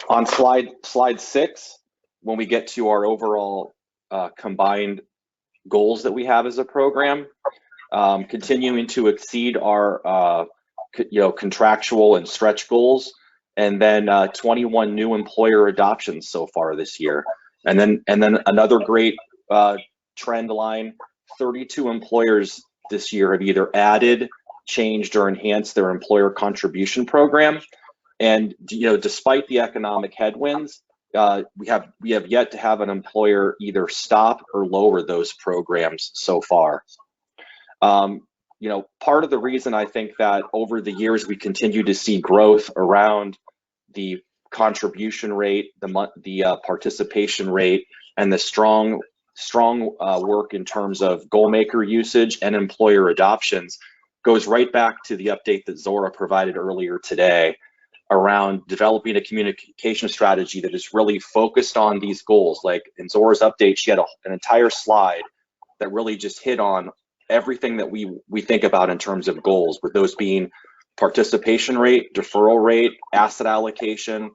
On slide 6, when we get to our overall combined goals that we have as a program, continuing to exceed our contractual and stretch goals, and then 21 new employer adoptions so far this year, and then another great trend line. 32 employers this year have either added, changed, or enhanced their employer contribution program. And despite the economic headwinds, we have yet to have an employer either stop or lower those programs so far. Part of the reason I think that over the years we continue to see growth around the contribution rate, the participation rate, and the strong strong work in terms of goal maker usage and employer adoptions goes right back to the update that Zora provided earlier today around developing a communication strategy that is really focused on these goals. Like in Zora's update, she had an entire slide that really just hit on everything that we think about in terms of goals, with those being participation rate, deferral rate, asset allocation,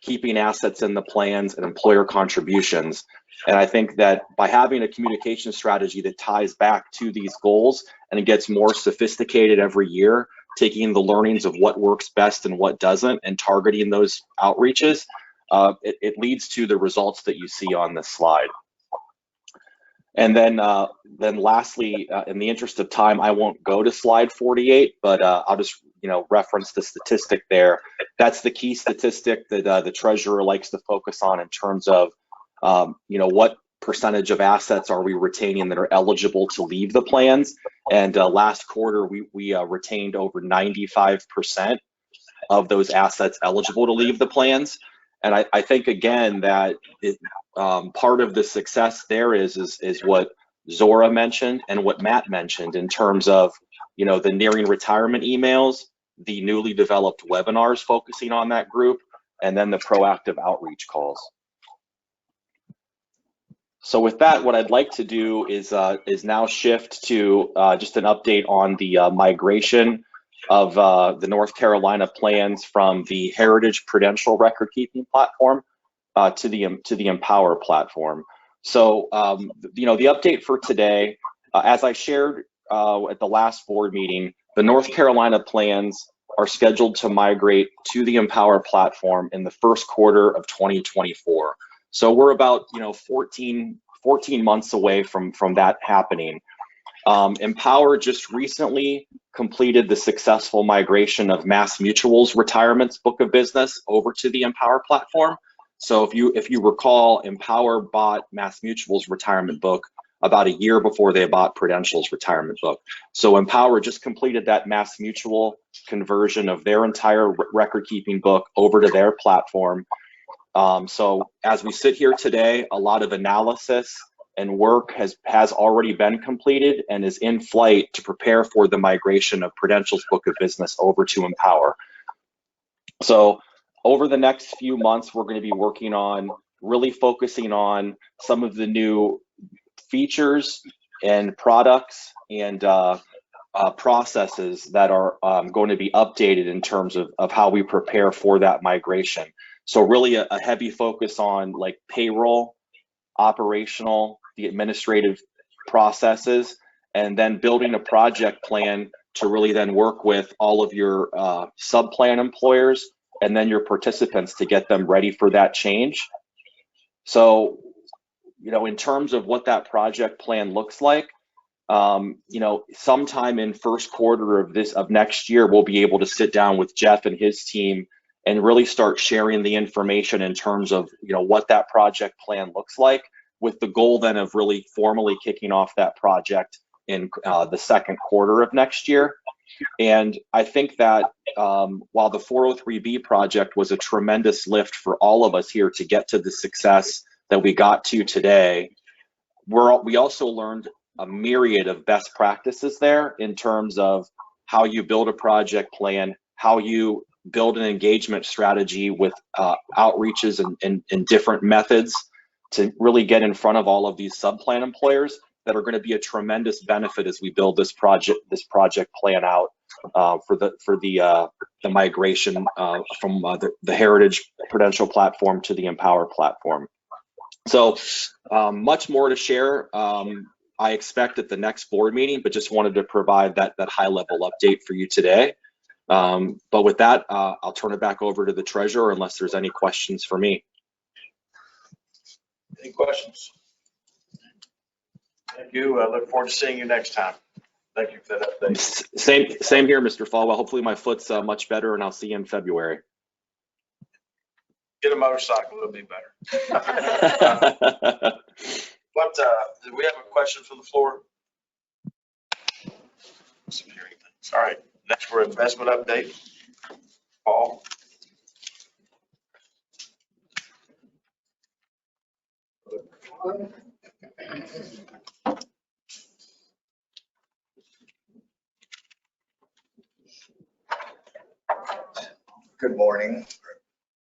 keeping assets in the plans, and employer contributions. And I think that by having a communication strategy that ties back to these goals and it gets more sophisticated every year, taking the learnings of what works best and what doesn't and targeting those outreaches, it leads to the results that you see on this slide. And then lastly, in the interest of time, I won't go to slide 48, but I'll just reference the statistic there. That's the key statistic that the treasurer likes to focus on in terms of what percentage of assets are we retaining that are eligible to leave the plans. And last quarter, we retained over 95% of those assets eligible to leave the plans. And I think, again, that part of the success there is what Zora mentioned and what Matt mentioned in terms of, the nearing retirement emails, the newly developed webinars focusing on that group, and then the proactive outreach calls. So with that, what I'd like to do is now shift to just an update on the migration of the North Carolina plans from the Heritage Prudential record keeping platform to the Empower platform. So the update for today, as I shared at the last board meeting, the North Carolina plans are scheduled to migrate to the Empower platform in the first quarter of 2024. So we're about 14 months away from that happening. Empower just recently completed the successful migration of MassMutual's retirement's book of business over to the Empower platform. So if you recall, Empower bought MassMutual's retirement book about a year before they bought Prudential's retirement book. So Empower just completed that MassMutual conversion of their entire record keeping book over to their platform. So as we sit here today, a lot of analysis and work has already been completed and is in flight to prepare for the migration of Prudential's book of business over to Empower. So over the next few months, we're going to be working on really focusing on some of the new features and products and processes that are going to be updated in terms of how we prepare for that migration. So really a heavy focus on like payroll, operational, the administrative processes, and then building a project plan to really then work with all of your sub-plan employers and then your participants to get them ready for that change. So, in terms of what that project plan looks like, sometime in first quarter of next year, we'll be able to sit down with Jeff and his team and really start sharing the information in terms of, what that project plan looks like, with the goal then of really formally kicking off that project in the second quarter of next year. And I think that while the 403B project was a tremendous lift for all of us here to get to the success that we got to today, we also learned a myriad of best practices there in terms of how you build a project plan, how you build an engagement strategy with outreaches and different methods to really get in front of all of these sub-plan employers that are going to be a tremendous benefit as we build this project plan out for the migration from the Heritage Prudential platform to the Empower platform. So much more to share, I expect, at the next board meeting, but just wanted to provide that high-level update for you today. But with that, I'll turn it back over to the treasurer unless there's any questions for me. Any questions? Thank you. I look forward to seeing you next time. Thank you for that update. Same here, Mr. Falwell. Hopefully my foot's much better, and I'll see you in February. Get a motorcycle, it'll be better. What, do we have a question from the floor? All right, next for investment update. Paul. Good morning.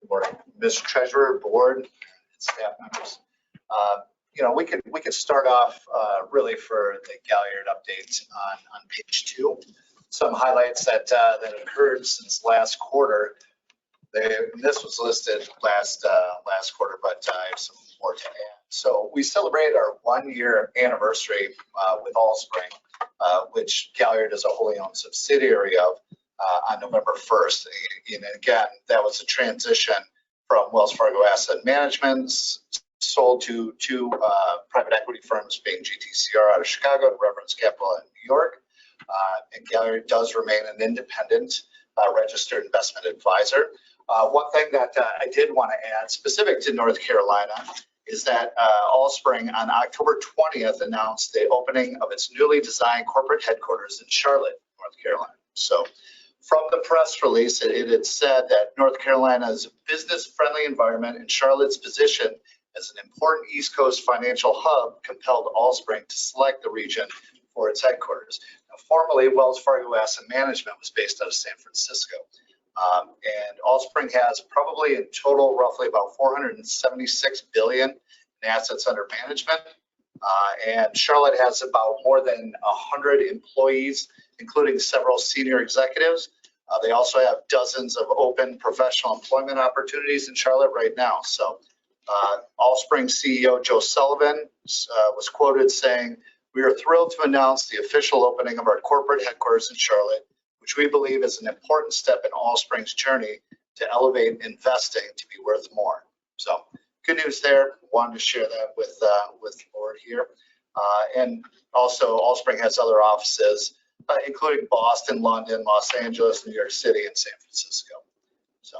Good morning, Mr. Treasurer, board, and staff members. We could start off really for the Galliard update on page 2. Some highlights that occurred since last quarter. This was listed last quarter, but I have some more to add. So we celebrated our 1-year anniversary with Allspring, which Galliard is a wholly owned subsidiary of, on November 1st. And again, that was a transition from Wells Fargo Asset Management, sold to two private equity firms, being GTCR out of Chicago and Reverence Capital in New York. And Galliard does remain an independent registered investment advisor. One thing that I did want to add, specific to North Carolina, is that Allspring on October 20th announced the opening of its newly designed corporate headquarters in Charlotte, North Carolina. So from the press release, it had said that North Carolina's business-friendly environment and Charlotte's position as an important East Coast financial hub compelled Allspring to select the region for its headquarters. Now, formerly, Wells Fargo Asset Management was based out of San Francisco. And Allspring has probably in total roughly about $476 billion in assets under management. And Charlotte has about more than 100 employees, including several senior executives. They also have dozens of open professional employment opportunities in Charlotte right now. So Allspring CEO Joe Sullivan was quoted saying, "We are thrilled to announce the official opening of our corporate headquarters in Charlotte, which we believe is an important step in Allspring's journey to elevate investing to be worth more." So good news there. Wanted to share that with the board here. And also Allspring has other offices, including Boston, London, Los Angeles, New York City, and San Francisco. So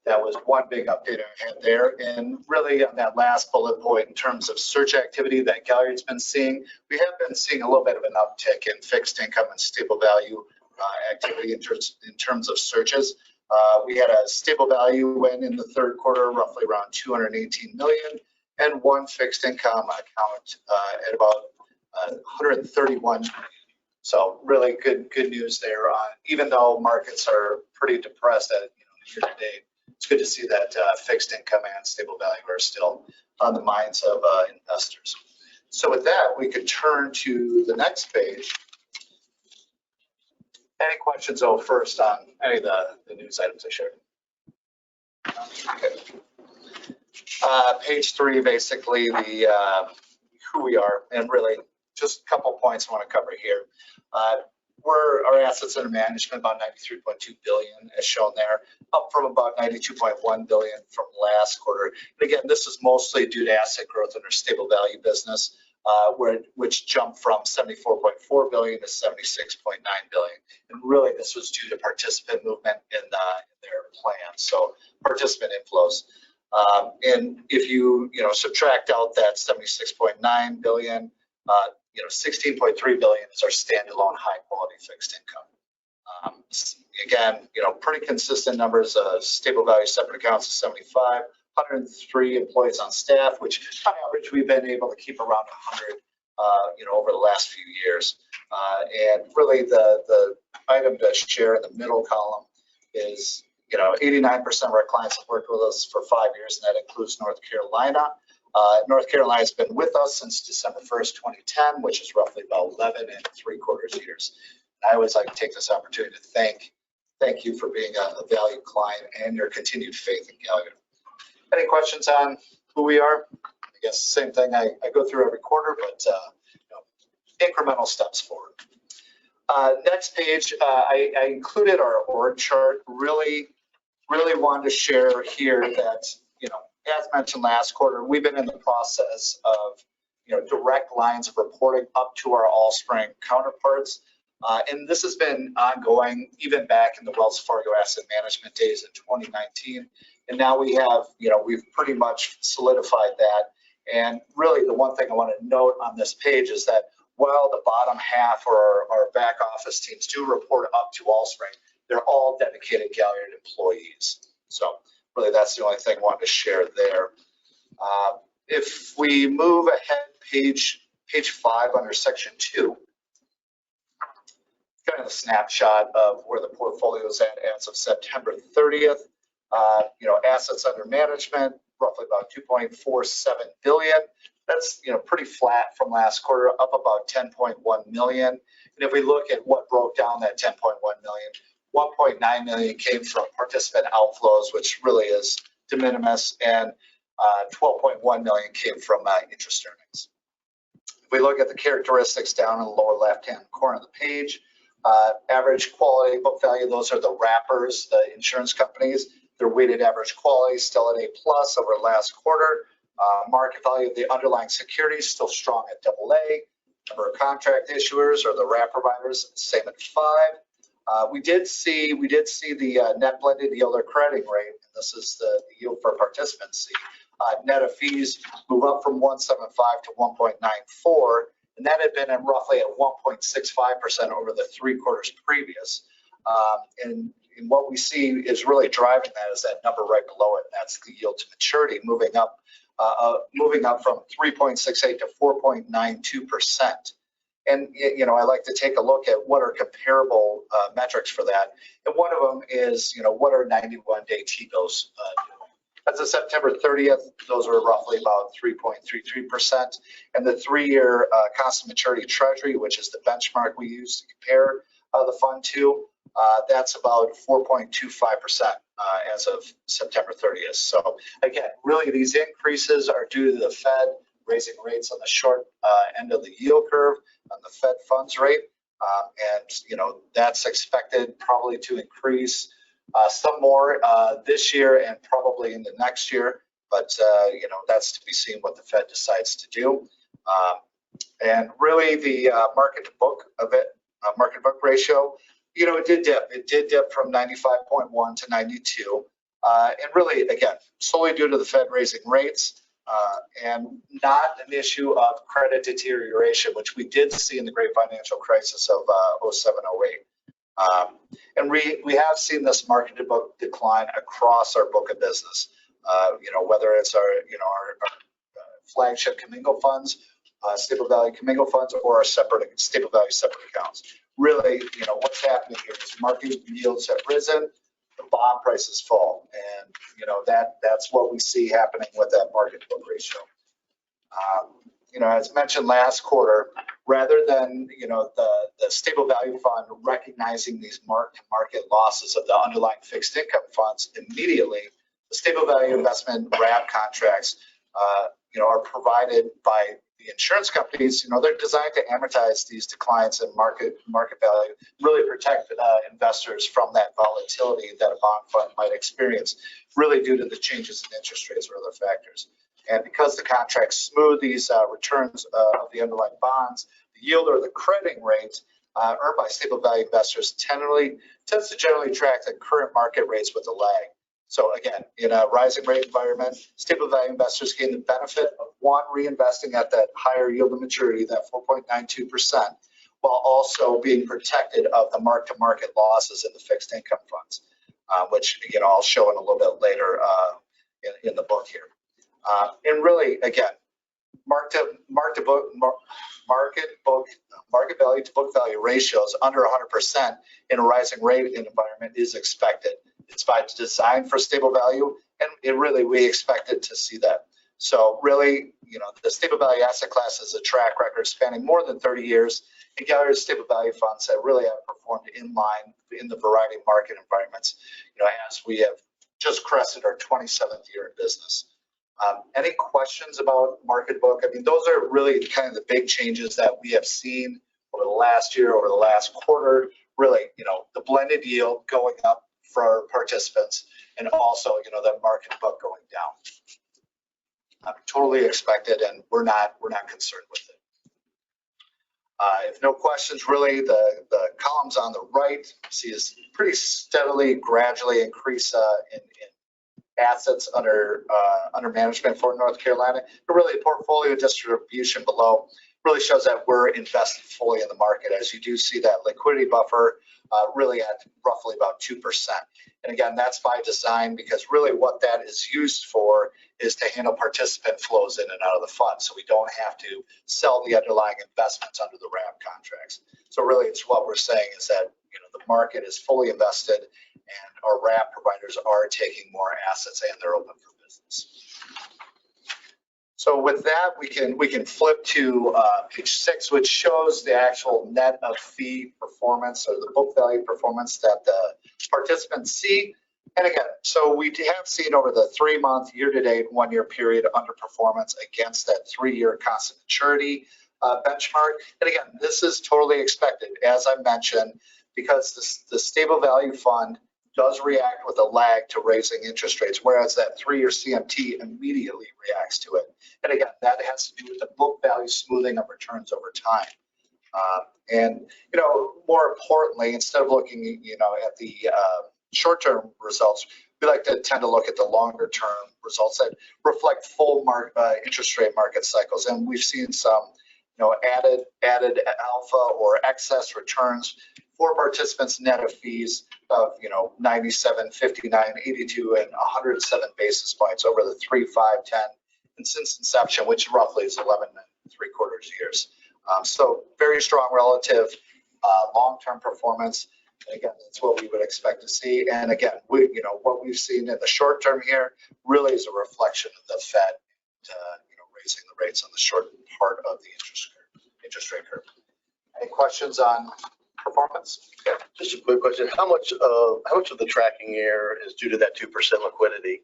that was one big update I had there. And really on that last bullet point, in terms of search activity that Galliard's been seeing, we have been seeing a little bit of an uptick in fixed income and stable value activity in terms of searches. We had a stable value win in the third quarter, roughly around 218 million, and one fixed income account at about 131 million. So really good news there. Even though markets are pretty depressed at year to date, it's good to see that fixed income and stable value are still on the minds of investors. So with that, we could turn to the next page. Any questions, first on any of the news items I shared? Okay. Page 3, basically the who we are, and really just a couple points I want to cover here. Our assets under management about 93.2 billion, as shown there, up from about 92.1 billion from last quarter. And again, this is mostly due to asset growth in our stable value business, which jumped from 74.4 billion to 76.9 billion. And really, this was due to participant movement in their plan. So participant inflows. And if you subtract out that 76.9 billion, 16.3 billion is our standalone high quality fixed income. Again, pretty consistent numbers. Stable value separate accounts of 75, 103 employees on staff, which on average we've been able to keep around 100, over the last few years. And really the item to share in the middle column is, 89% of our clients have worked with us for 5 years, and that includes North Carolina. North Carolina has been with us since December 1st, 2010, which is roughly about 11 3/4 years. And I always like to take this opportunity to thank you for being a valued client and your continued faith in Galliard. Any questions on who we are? I guess same thing I go through every quarter, but incremental steps forward. Next page, I included our org chart. Really wanted to share here that, as mentioned last quarter, we've been in the process of, direct lines of reporting up to our Allspring counterparts. And this has been ongoing even back in the Wells Fargo Asset Management days in 2019. And now we have, we've pretty much solidified that. And really the one thing I want to note on this page is that while the bottom half or our back office teams do report up to Allspring, they're all dedicated Galliard employees. So really that's the only thing I wanted to share there. If we move ahead page 5 under section 2, kind of a snapshot of where the portfolio is at as of September 30th. Assets under management, roughly about 2.47 billion. That's, pretty flat from last quarter, up about 10.1 million. And if we look at what broke down that 10.1 million, 1.9 million came from participant outflows, which really is de minimis, and 12.1 million came from interest earnings. If we look at the characteristics down in the lower left-hand corner of the page, average quality book value, those are the wrappers, the insurance companies. Their weighted average quality still at A+ over last quarter. Market value of the underlying securities still strong at AA. Number of contract issuers or the wrap providers, same at 5. We did see the net blended yield or crediting rate, and this is the yield for participants. Net of fees move up from 1.75 to 1.94, and that had been at roughly at 1.65% over the 3 quarters previous. And what we see is really driving that is that number right below it. That's the yield to maturity moving up from 3.68 to 4.92%. And, I like to take a look at what are comparable metrics for that. And one of them is, what are 91-day T-bills doing? As of September 30th, those were roughly about 3.33%. And the 3-year constant maturity treasury, which is the benchmark we use to compare the fund to, that's about 4.25% as of September 30th. So again, really these increases are due to the Fed raising rates on the short end of the yield curve on the Fed funds rate. And that's expected probably to increase some more this year and probably in the next year. But, that's to be seen what the Fed decides to do. And really the market to book ratio, it did dip. It did dip from 95.1 to 92. And really, again, solely due to the Fed raising rates and not an issue of credit deterioration, which we did see in the great financial crisis of 07, 08. And we have seen this market to book decline across our book of business, whether it's our flagship commingled funds, stable value commingled funds, or our separate stable value separate accounts. Really, what's happening here is market yields have risen, the bond prices fall, and that's what we see happening with that market to book ratio. As mentioned last quarter, rather than the stable value fund recognizing these market losses of the underlying fixed income funds immediately, the stable value investment wrap contracts are provided by the insurance companies. They're designed to amortize these declines in market value, really protect investors from that volatility that a bond fund might experience, really due to the changes in interest rates or other factors. And because the contracts smooth these returns of the underlying bonds, the yield or the crediting rate earned by stable value investors tends to generally track the current market rates with a lag. So again, in a rising rate environment, stable value investors gain the benefit of reinvesting at that higher yield to maturity, that 4.92%, while also being protected of the mark-to-market losses in the fixed income funds, which again I'll show in a little bit later in the book here. And really, again, market value to book value ratios under 100% in a rising rate environment is expected. It's by design for stable value, and we expected to see that. So really, the stable value asset class is a track record spanning more than 30 years and gathers stable value funds that really have performed in line in the variety of market environments, as we have just crested our 27th year in business. Any questions about market book? I mean, those are really kind of the big changes that we have seen over the last year, over the last quarter. Really, the blended yield going up for participants, and also, the market book going down. Totally expected, and we're not concerned with it. If no questions, really, the columns on the right see is pretty steadily, gradually increase in assets under management for North Carolina. But really, portfolio distribution below really shows that we're invested fully in the market, as you do see that liquidity buffer really at roughly about 2%. And again, that's by design, because really what that is used for is to handle participant flows in and out of the fund. So we don't have to sell the underlying investments under the wrap contracts. So really it's what we're saying is that, the market is fully invested and our wrap providers are taking more assets and they're open for business. So with that, we can flip to page 6, which shows the actual net of fee performance or the book value performance that the participants see. And again, so we have seen over the 3-month, year-to-date, 1-year period underperformance against that 3-year constant maturity benchmark. And again, this is totally expected, as I mentioned, because the stable value fund does react with a lag to raising interest rates, whereas that 3-year CMT immediately reacts to it. And again, that has to do with the book value smoothing of returns over time. And more importantly, instead of looking, at the short-term results, we like to tend to look at the longer-term results that reflect full interest rate market cycles. And we've seen some, added alpha or excess returns for participants net of fees of 97, 59, 82, and 107 basis points over the 3, 5, 10, and since inception, which roughly is 11 3/4 years. So very strong relative long-term performance. And again, that's what we would expect to see. And again, what we've seen in the short term here really is a reflection of the Fed, raising the rates on the short part of the interest rate curve. Any questions on performance? Yeah, just a quick question. How much of the tracking year is due to that 2% liquidity?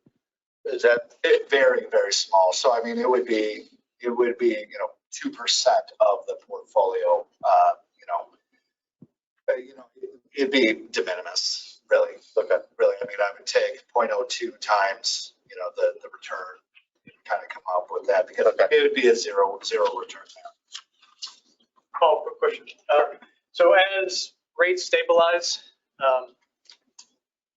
Is that very, very small? So I mean, it would be 2% of the portfolio. It'd be de minimis, really. okay? Really, I mean, I would take 0.02 times, the return, and kind of come up with that because it would be a zero return there. Paul, quick question. So as rates stabilize,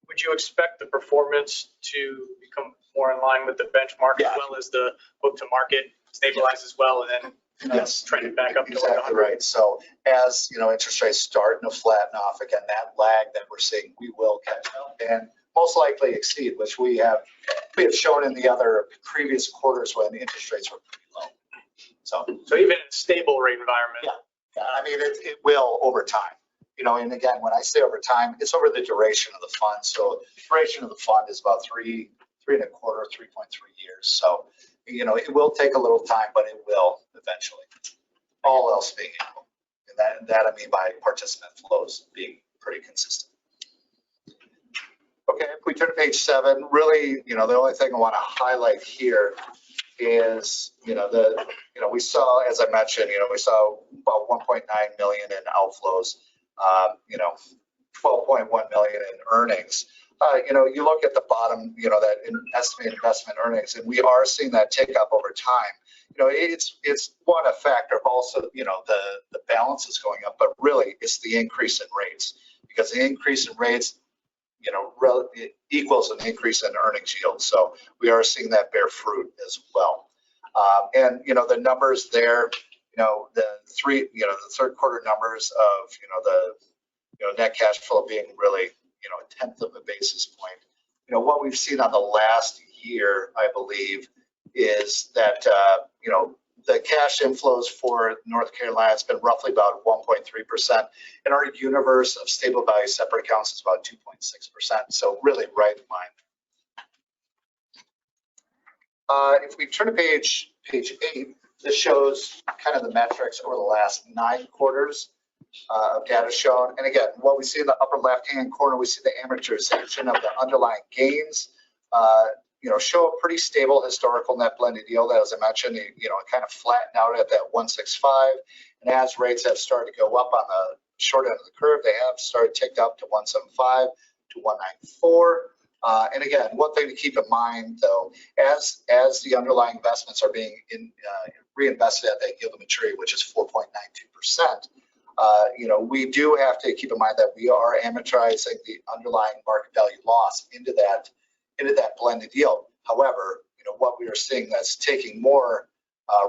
would you expect the performance to become more in line with the benchmark as well as the book to market stabilize as well, and then Yes, trending back up to exactly 100? right. So as interest rates starting to flatten off again, that lag that we're seeing, we will catch up and most likely exceed, which we have shown in the other previous quarters when interest rates were pretty low. So even in a stable rate environment. Yeah, I mean it will over time. And again, when I say over time, it's over the duration of the fund. So the duration of the fund is about 3.25, 3.3 years. So it will take a little time, but it will eventually. All else being equal. And that I mean by participant flows being pretty consistent. Okay, if we turn to page 7, really, the only thing I want to highlight here is, we saw, as I mentioned, we saw about 1.9 million in outflows, 12.1 million in earnings. You look at the bottom, that estimated investment earnings, and we are seeing that tick up over time. It's one, a factor of also, the balance is going up, but really it's the increase in rates, because the increase in rates, it equals an increase in earnings yield. So we are seeing that bear fruit as well. And the numbers there, the 3rd quarter numbers of, the net cash flow being really, a 1/10 of a basis point. What we've seen on the last year, I believe, is that, the cash inflows for North Carolina has been roughly about 1.3%. And our universe of stable value separate accounts is about 2.6%. So really right in line. If we turn to page 8, this shows kind of the metrics over the last 9 quarters of data shown. And again, what we see in the upper left-hand corner, we see the amortization of the underlying gains, show a pretty stable historical net blended yield. As I mentioned, it kind of flattened out at that 1.65. And as rates have started to go up on the short end of the curve, they have started ticked up to 1.75 to 1.94. And again, one thing to keep in mind, though, as the underlying investments are being reinvested at that yield of maturity, which is 4.92%, we do have to keep in mind that we are amortizing the underlying market value loss into that blended yield. However, what we are seeing that's taking more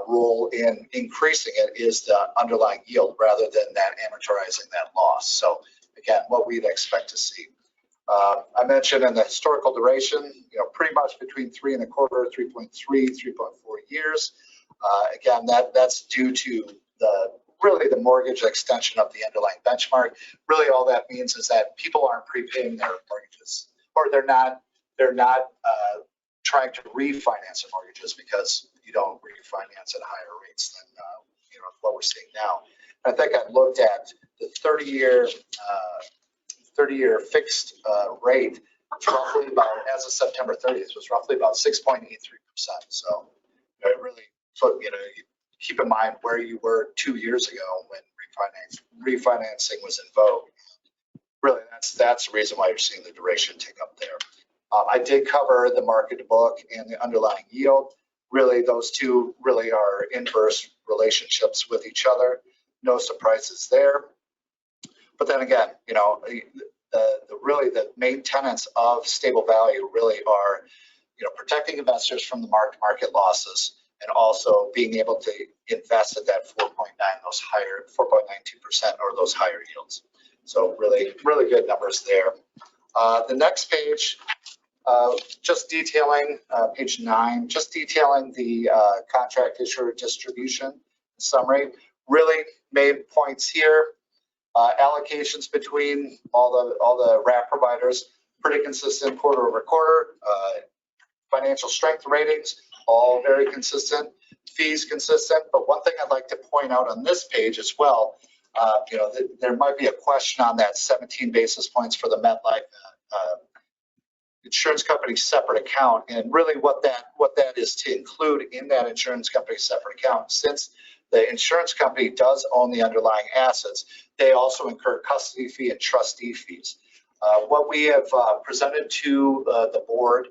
role in increasing it is the underlying yield rather than that amortizing that loss. So again, what we'd expect to see. I mentioned in the historical duration, pretty much between 3.25, 3.3, 3.4 years. Again, that's due to really the mortgage extension of the underlying benchmark. Really, all that means is that people aren't prepaying their mortgages, or they're not trying to refinance their mortgages, because you don't refinance at higher rates than what we're seeing now. I think I looked at the 30-year fixed rate. It's roughly about, as of September 30th, was roughly about 6.83%. So it really, you keep in mind where you were 2 years ago when refinancing was in vogue. Really, that's the reason why you're seeing the duration tick up there. I did cover the market to book and the underlying yield. Really, those two really are inverse relationships with each other. No surprises there. But then again, the main tenets of stable value really are, protecting investors from the market losses, and also being able to invest at that 4.9, those higher 4.92%, or those higher yields. So really, really good numbers there. The next page, just detailing page 9, just detailing the contract issuer distribution summary. Really main points here. Allocations between all the wrap providers, pretty consistent quarter over quarter. Financial strength ratings, all very consistent. Fees consistent. But one thing I'd like to point out on this page as well, there might be a question on that 17 basis points for the MetLife insurance company separate account, and really what that is to include in that insurance company separate account. Since the insurance company does own the underlying assets, they also incur custody fee and trustee fees. What we have presented to the board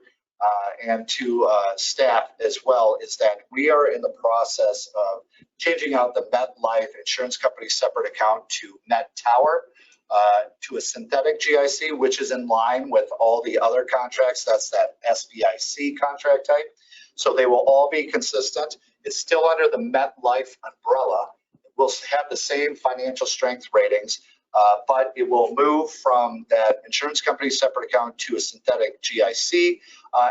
and to staff as well is that we are in the process of changing out the MetLife insurance company separate account to Met Tower, to a synthetic GIC, which is in line with all the other contracts. That's that SBIC contract type. So they will all be consistent. It's still under the MetLife umbrella. We'll have the same financial strength ratings, but it will move from that insurance company separate account to a synthetic GIC,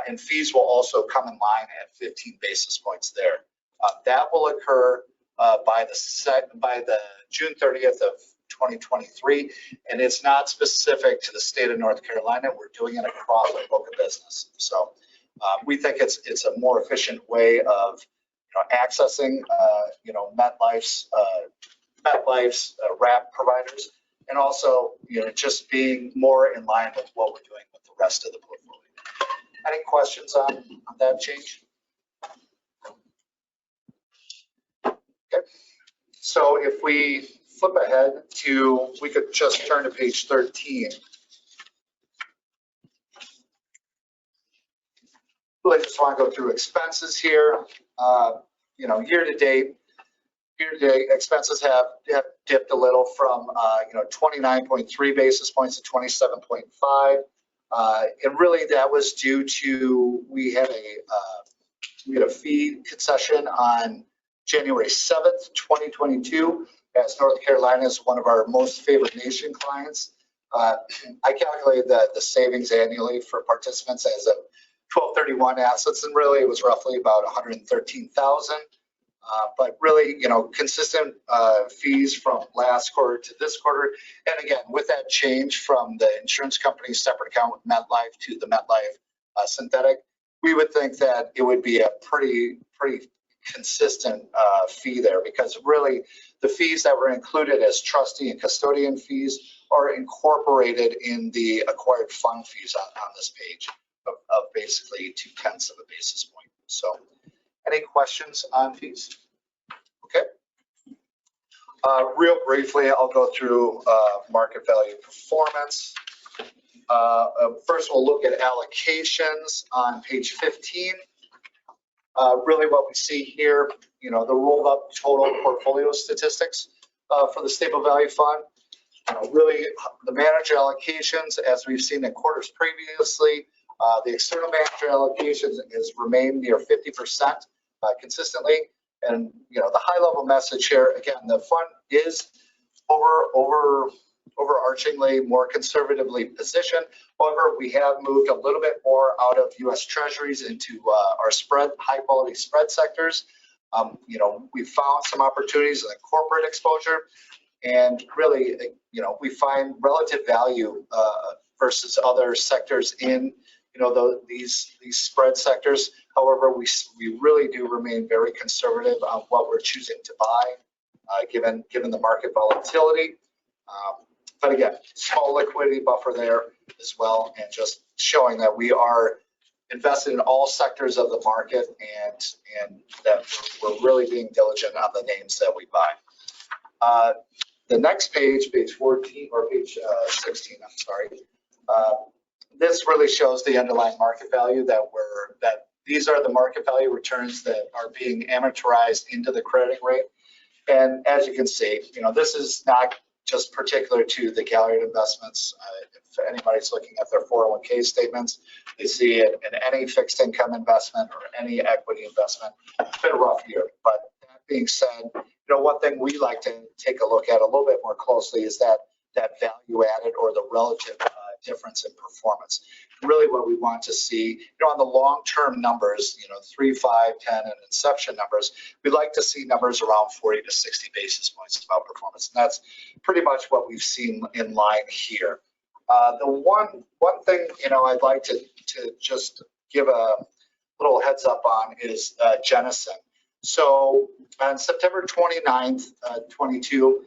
and fees will also come in line at 15 basis points there. That will occur by the June 30th of 2023, and it's not specific to the state of North Carolina. We're doing it across our book of business. So we think it's a more efficient way of accessing MetLife's wrap providers, and also just being more in line with what we're doing with the rest of the portfolio. Any questions on that change? Okay. So if we flip ahead we could just turn to page 13. I just want to go through expenses here. Year to date expenses have dipped a little from 29.3 basis points to 27.5, and really that was due to we had a fee concession on January 7th, 2022, as North Carolina is one of our most favored nation clients. I calculated the savings annually for participants as of 12/31 assets, and really it was roughly about 113,000. But really, consistent fees from last quarter to this quarter. And again, with that change from the insurance company separate account with MetLife to the MetLife synthetic, we would think that it would be a pretty consistent fee there, because really the fees that were included as trustee and custodian fees are incorporated in the acquired fund fees on this page of basically 0.2 of a basis point. So any questions on fees? Okay. Real briefly, I'll go through market value performance. First, we'll look at allocations on page 15. Really what we see here, the rolled up total portfolio statistics for the stable value fund. Really the manager allocations, as we've seen in quarters previously, the external manager allocations has remained near 50% consistently. And the high level message here, again, the fund is over overarchingly more conservatively positioned. However, we have moved a little bit more out of U.S. Treasuries into our spread, high quality spread sectors. We found some opportunities in the corporate exposure, and really, we find relative value versus other sectors in, these spread sectors. However, we really do remain very conservative on what we're choosing to buy, given the market volatility. But again, small liquidity buffer there as well, and just showing that we are invested in all sectors of the market, and that we're really being diligent on the names that we buy. The next page, page 14 or page 16, I'm sorry. This really shows the underlying market value that these are the market value returns that are being amortized into the crediting rate. And as you can see, this is not just particular to the Galliard investments. If anybody's looking at their 401k statements, they see it in any fixed income investment or any equity investment. It's been a rough year, but that being said, one thing we like to take a look at a little bit more closely is that value added or the relative difference in performance. Really what we want to see, on the long-term numbers, 3, 5, 10, and inception numbers, we like to see numbers around 40 to 60 basis points about performance. And that's pretty much what we've seen in line here. The one thing, I'd like to just give a little heads up on is Jennison. So on September 29th, 22,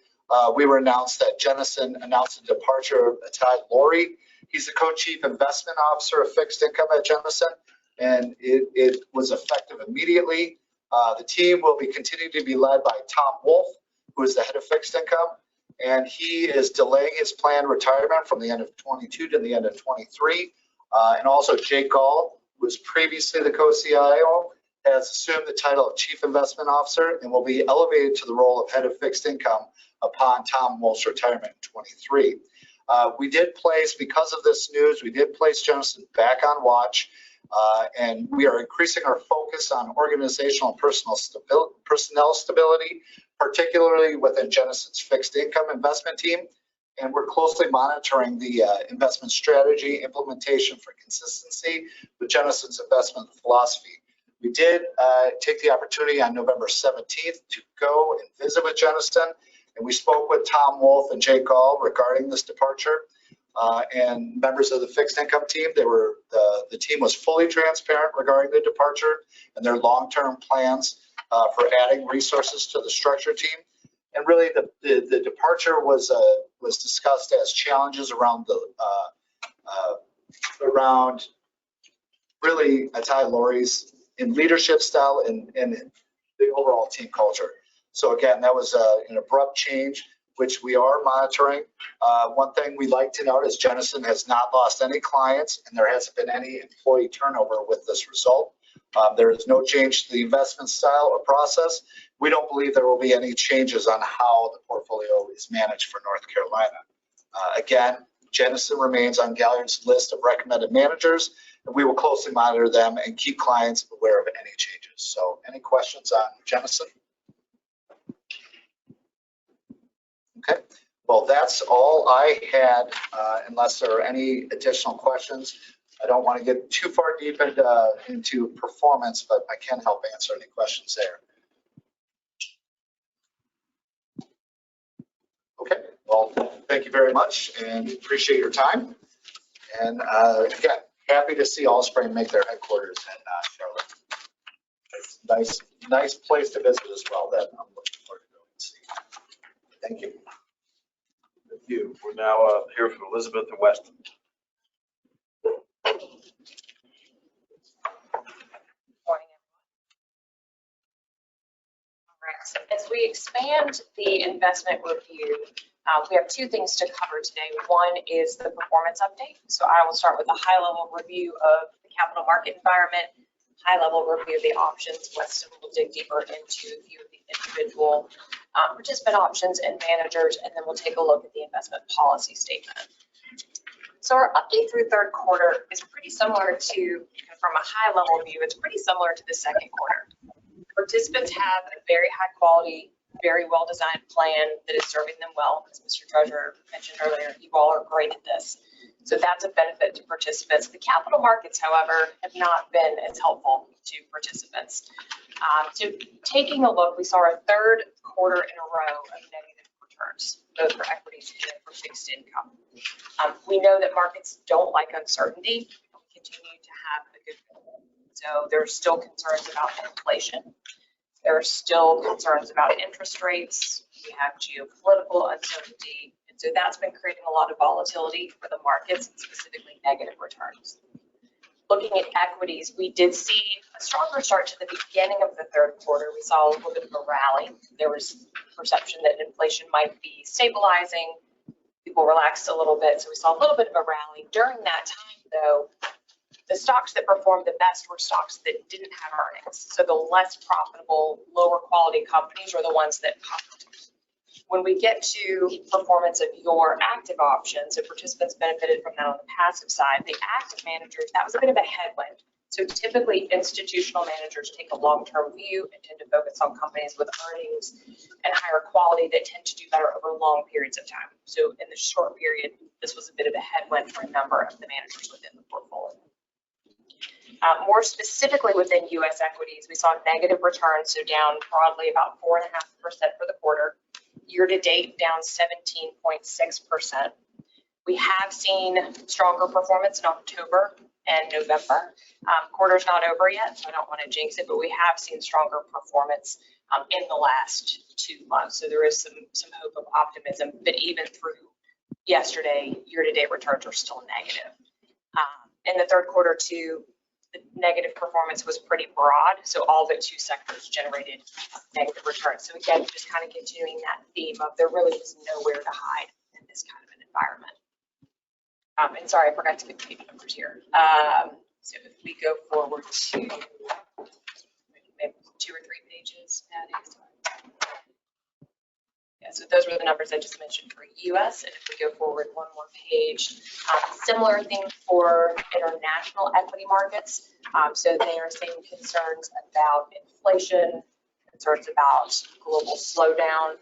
we were announced that Jennison announced the departure of Ty Laurie. He's the co-chief investment officer of fixed income at Jennison, and it was effective immediately. The team will be continuing to be led by Tom Wolf, who is the head of fixed income, and he is delaying his planned retirement from the end of 22 to the end of 23. And also Jake Gall, who was previously the co-CIO, has assumed the title of chief investment officer and will be elevated to the role of head of fixed income upon Tom Wolf's retirement in 23. Because of this news, we did place Jennison back on watch, and we are increasing our focus on organizational and personnel stability, particularly within Jennison's fixed income investment team. And we're closely monitoring the investment strategy implementation for consistency with Jennison's investment philosophy. We did take the opportunity on November 17th to go and visit with Jennison, and we spoke with Tom Wolf and Jake Gall regarding this departure. And members of the fixed income team, the team was fully transparent regarding the departure and their long-term plans for adding resources to the structure team. And really, the departure was discussed as challenges around really Ty Laurie's in leadership style and the overall team culture. So again, that was an abrupt change, which we are monitoring. One thing we like to note is Jennison has not lost any clients, and there hasn't been any employee turnover with this result. There is no change to the investment style or process. We don't believe there will be any changes on how the portfolio is managed for North Carolina. Again, Jennison remains on Galliard's list of recommended managers, and we will closely monitor them and keep clients aware of any changes. So any questions on Jennison? Okay, well, that's all I had, unless there are any additional questions. I don't want to get too far deep into performance, but I can help answer any questions there. Okay, well, thank you very much and appreciate your time. And again, happy to see Allspring make their headquarters in Charlotte. It's a nice place to visit as well that I'm looking forward to going and see. Thank you. Thank you. We're now here from Elizabeth and Weston. So as we expand the investment review, we have two things to cover today. One is the performance update. So I will start with a high-level review of the capital market environment, high-level review of the options. Weston will dig deeper into a few of the individual participant options and managers, and then we'll take a look at the investment policy statement. So our update through third quarter is pretty similar to, from a high-level view, it's pretty similar to the second quarter. Participants have a very high quality very well-designed plan that is serving them well. As Mr. Treasurer mentioned earlier, you all are great at this. So that's a benefit to participants. The capital markets, however, have not been as helpful to participants. So taking a look, we saw our third quarter in a row of negative returns, both for equities and for fixed income. We know that markets don't like uncertainty. We continue to have a good quarter. So there's still concerns about inflation. There are still concerns about interest rates. We have geopolitical uncertainty. And so that's been creating a lot of volatility for the markets, and specifically negative returns. Looking at equities, we did see a stronger start to the beginning of the third quarter. We saw a little bit of a rally. There was perception that inflation might be stabilizing. People relaxed a little bit, so we saw a little bit of a rally. During that time, though, the stocks that performed the best were stocks that didn't have earnings. So the less profitable, lower quality companies are the ones that popped. When we get to performance of your active options, so participants benefited from that on the passive side, the active managers, that was a bit of a headwind. So typically institutional managers take a long-term view and tend to focus on companies with earnings and higher quality that tend to do better over long periods of time. So in the short period, this was a bit of a headwind for a number of the managers within the portfolio. More specifically within U.S. equities, we saw negative returns, so down broadly about 4.5% for the quarter. Year to date, down 17.6%. We have seen stronger performance in October and November. Quarter's not over yet, so I don't want to jinx it, but we have seen stronger performance in the last 2 months. So there is some hope of optimism, but even through yesterday, year-to-date returns are still negative. In the third quarter too, the negative performance was pretty broad, so all but 2 sectors generated negative returns. So again, just kind of continuing that theme of there really is nowhere to hide in this kind of an environment. And sorry, I forgot to get page numbers here. So if we go forward to maybe 2 or 3 pages, yeah, so those were the numbers I just mentioned for US. And if we go forward 1 more page, similar thing for international equity markets. So they are seeing concerns about inflation, concerns about global slowdown.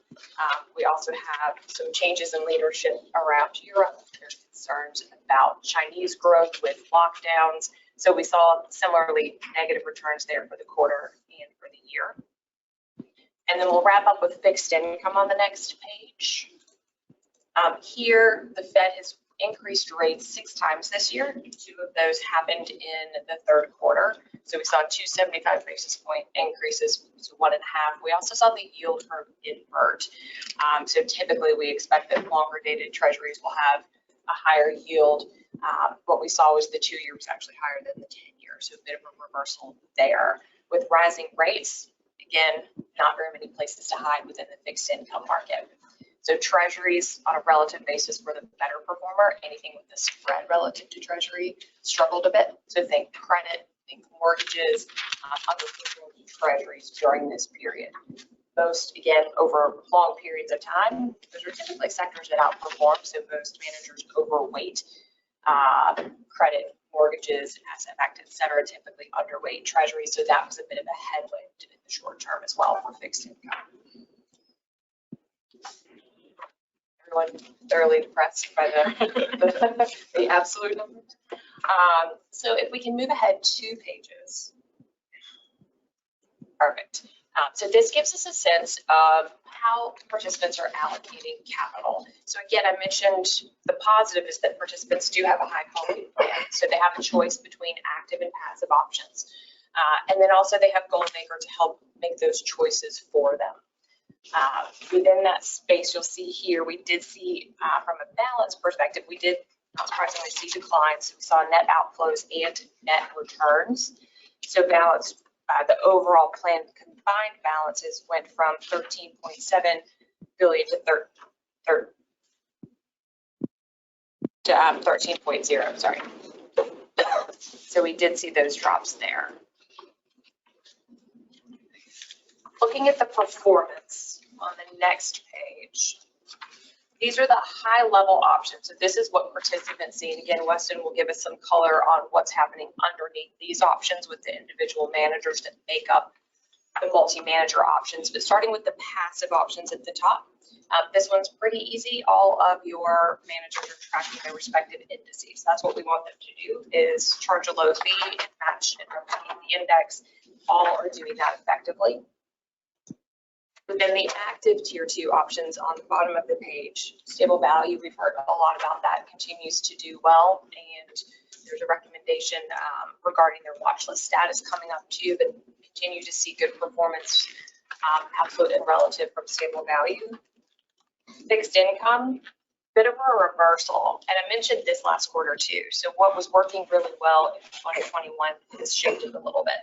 We also have some changes in leadership around Europe. There's concerns about Chinese growth with lockdowns. So we saw similarly negative returns there for the quarter and for the year. And then we'll wrap up with fixed income on the next page. Here, the Fed has increased rates 6 times this year. 2 of those happened in the third quarter. So we saw 2 75 basis point increases, so 1.5. We also saw the yield curve invert. So typically we expect that longer dated treasuries will have a higher yield. What we saw was the 2-year was actually higher than the 10-year. So a bit of a reversal there. With rising rates, again, not very many places to hide within the fixed income market. So treasuries on a relative basis were the better performer. Anything with the spread relative to treasury struggled a bit. So think credit, think mortgages, other treasuries during this period. Most, again, over long periods of time, those are typically sectors that outperform. So most managers overweight credit, mortgages, asset-backed, et cetera, typically underweight treasuries. So that was a bit of a headwind in the short term as well for fixed income. Everyone thoroughly depressed by the absolute numbers. So if we can move ahead 2 pages. Perfect. So this gives us a sense of how participants are allocating capital. So again, I mentioned the positive is that participants do have a high quality plan. So they have a choice between active and passive options. And then also they have Goalmaker to help make those choices for them. Within that space, you'll see here, we did see from a balance perspective, we did not surprisingly see declines. So we saw net outflows and net returns. So balance, the overall plan combined balances went from 13.7 billion to 13.0, sorry. So we did see those drops there. Looking at the performance on the next page, these are the high level options. So this is what participants see. And again, Weston will give us some color on what's happening underneath these options with the individual managers that make up the multi-manager options, but starting with the passive options at the top. This one's pretty easy. All of your managers are tracking their respective indices. That's what we want them to do, is charge a low fee and match and replicate the index. All are doing that effectively. Within the active tier 2 options on the bottom of the page, stable value, we've heard a lot about that, continues to do well. And there's a recommendation regarding their watch list status coming up too, but continue to see good performance, absolute and relative, from stable value. Fixed income, bit of a reversal. And I mentioned this last quarter too. So what was working really well in 2021 has shifted a little bit.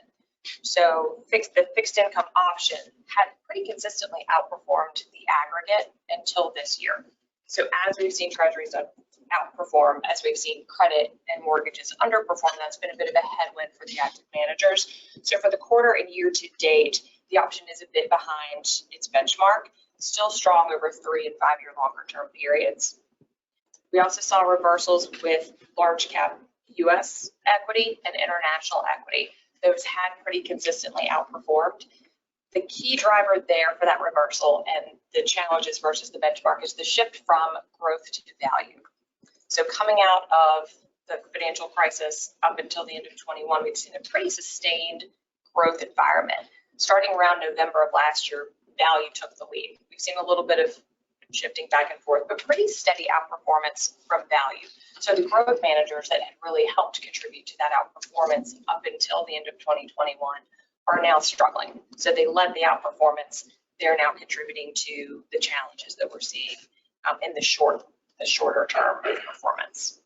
So the fixed income option had pretty consistently outperformed the aggregate until this year. So as we've seen treasuries outperform, as we've seen credit and mortgages underperform, that's been a bit of a headwind for the active managers. So for the quarter and year to date, the option is a bit behind its benchmark, still strong over 3 and 5 year longer term periods. We also saw reversals with large cap US equity and international equity. Those had pretty consistently outperformed. The key driver there for that reversal and the challenges versus the benchmark is the shift from growth to value. So coming out of the financial crisis up until the end of 21, we've seen a pretty sustained growth environment. Starting around November of last year, value took the lead. We've seen a little bit of shifting back and forth, but pretty steady outperformance from value. So the growth managers that had really helped contribute to that outperformance up until the end of 2021 are now struggling. So they led the outperformance. They're now contributing to the challenges that we're seeing in the shorter term of performance.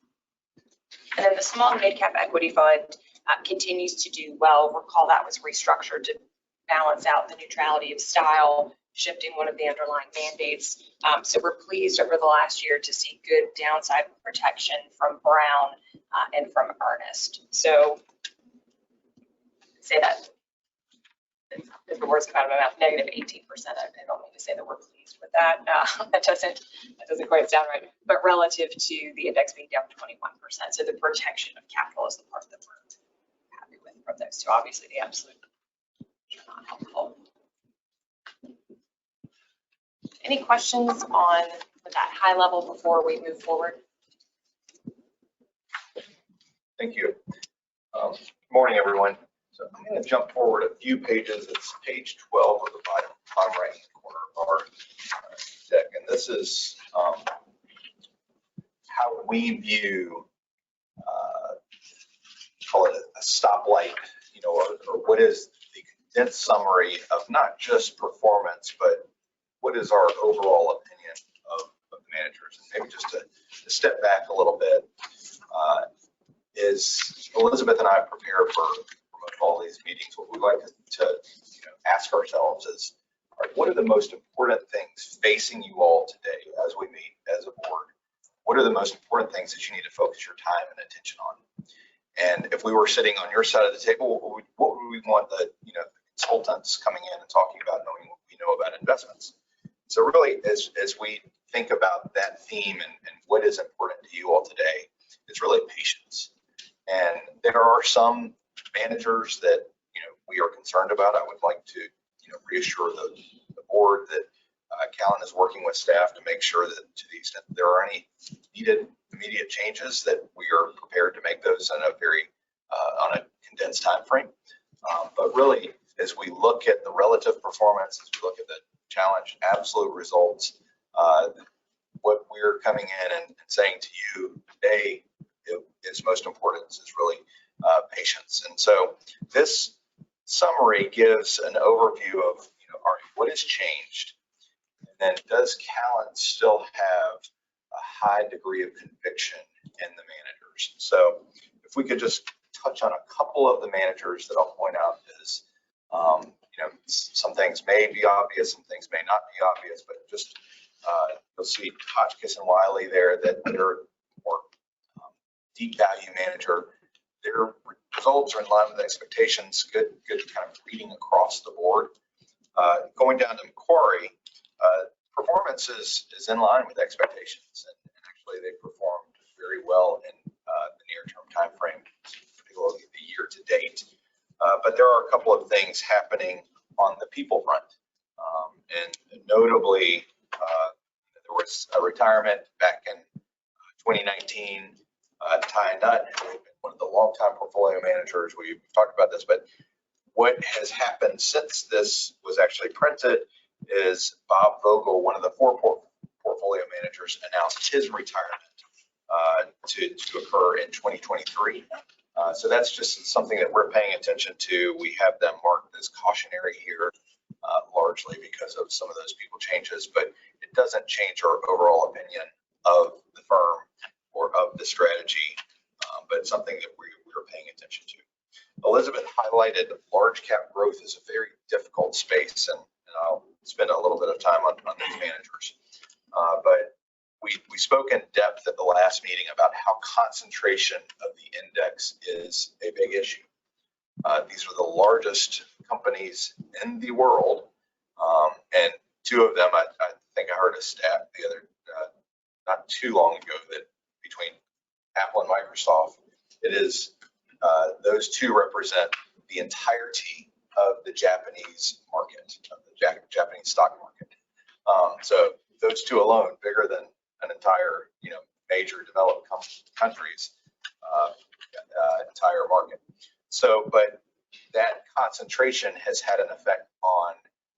And then the small and mid cap equity fund continues to do well. Recall that was restructured to balance out the neutrality of style, shifting one of the underlying mandates. So we're pleased over the last year to see good downside protection from Brown and from Ernest. So say that, if the words come out of my mouth, negative 18%. I don't mean to say that we're pleased with that. That doesn't quite sound right. But relative to the index being down 21%, so the protection of capital is the part that we're happy with from those two. Obviously, the absolute are not helpful. Any questions on that high level before we move forward? Thank you. Good morning, everyone. So I'm going to jump forward a few pages. It's page 12 of the bottom right corner of our deck. And this is how we view, call it a stoplight, or what is the condensed summary of not just performance, but what is our overall opinion of the managers? And maybe just to step back a little bit, is Elizabeth and I prepare for all these meetings. What we like to ask ourselves is, all right, what are the most important things facing you all today as we meet as a board? What are the most important things that you need to focus your time and attention on? And if we were sitting on your side of the table, what would we want the consultants coming in and talking about, knowing what we know about investments? So really, as we think about that theme and what is important to you all today, it's really patience. And there are some managers that we are concerned about. I would like to reassure the board that Callan is working with staff to make sure that, to the extent that there are any needed immediate changes, that we are prepared to make those in a very on a condensed time frame. But really, as we look at the relative performance, as we look at the challenge absolute results, what we're coming in and saying to you today is most important is really patience. And so this summary gives an overview of all right, what has changed, and then does Callan still have a high degree of conviction in the managers? So if we could just touch on a couple of the managers that I'll point out is some things may be obvious, some things may not be obvious, but just you'll see Hotchkiss and Wiley there, that they're more deep value manager. Their results are in line with expectations. Good kind of reading across the board. Going down to Macquarie, performance is in line with expectations, and actually they performed very well in the near-term time frame, particularly the year to date. But there are a couple of things happening on the people front. And notably, there was a retirement back in 2019. Ty Nutt, who had been one of the longtime portfolio managers, we've talked about this, but what has happened since this was actually printed is Bob Vogel, one of the four portfolio managers, announced his retirement to occur in 2023. So that's just something that we're paying attention to. We have them marked as cautionary here, largely because of some of those people changes, but it doesn't change our overall opinion of the firm or of the strategy, but it's something that we're paying attention to. Elizabeth highlighted large cap growth is a very difficult space, and I'll spend a little bit of time on these managers. But we spoke in depth at the last meeting about how concentration of the index is a big issue. These are the largest companies in the world, and two of them, I think I heard a stat the other, not too long ago, that between Apple and Microsoft, it is those two represent the entirety of the Japanese market, of the Japanese stock market. So those two alone, bigger than an entire, major developed countries, entire market. So, but that concentration has had an effect on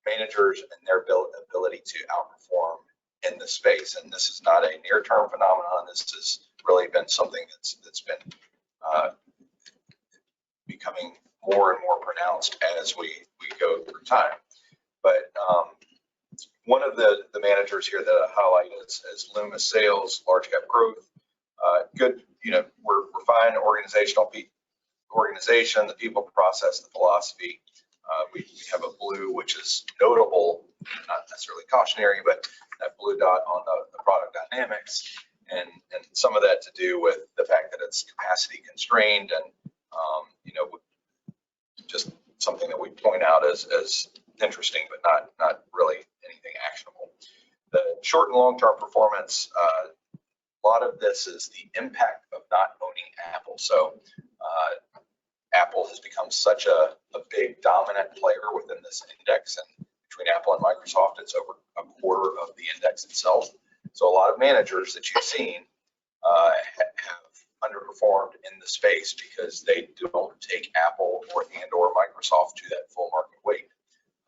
managers and their ability to outperform in the space. And this is not a near-term phenomenon. This has really been something that's been becoming more and more pronounced as we go through time. But one of the managers here that I highlight is Loomis Sales, large cap growth. Good, we're fine organization, the people process, the philosophy. We have a blue, which is notable, not necessarily cautionary, but that blue dot on the product dynamics, and some of that to do with the fact that it's capacity constrained, and just something that we point out as interesting, but not really anything actionable. The short and long-term performance, a lot of this is the impact of not owning Apple. So Apple has become such a big dominant player within this index, and between Apple and Microsoft, it's over a quarter of the index itself. So a lot of managers that you've seen have underperformed in the space because they don't take Apple or Microsoft to that full market weight.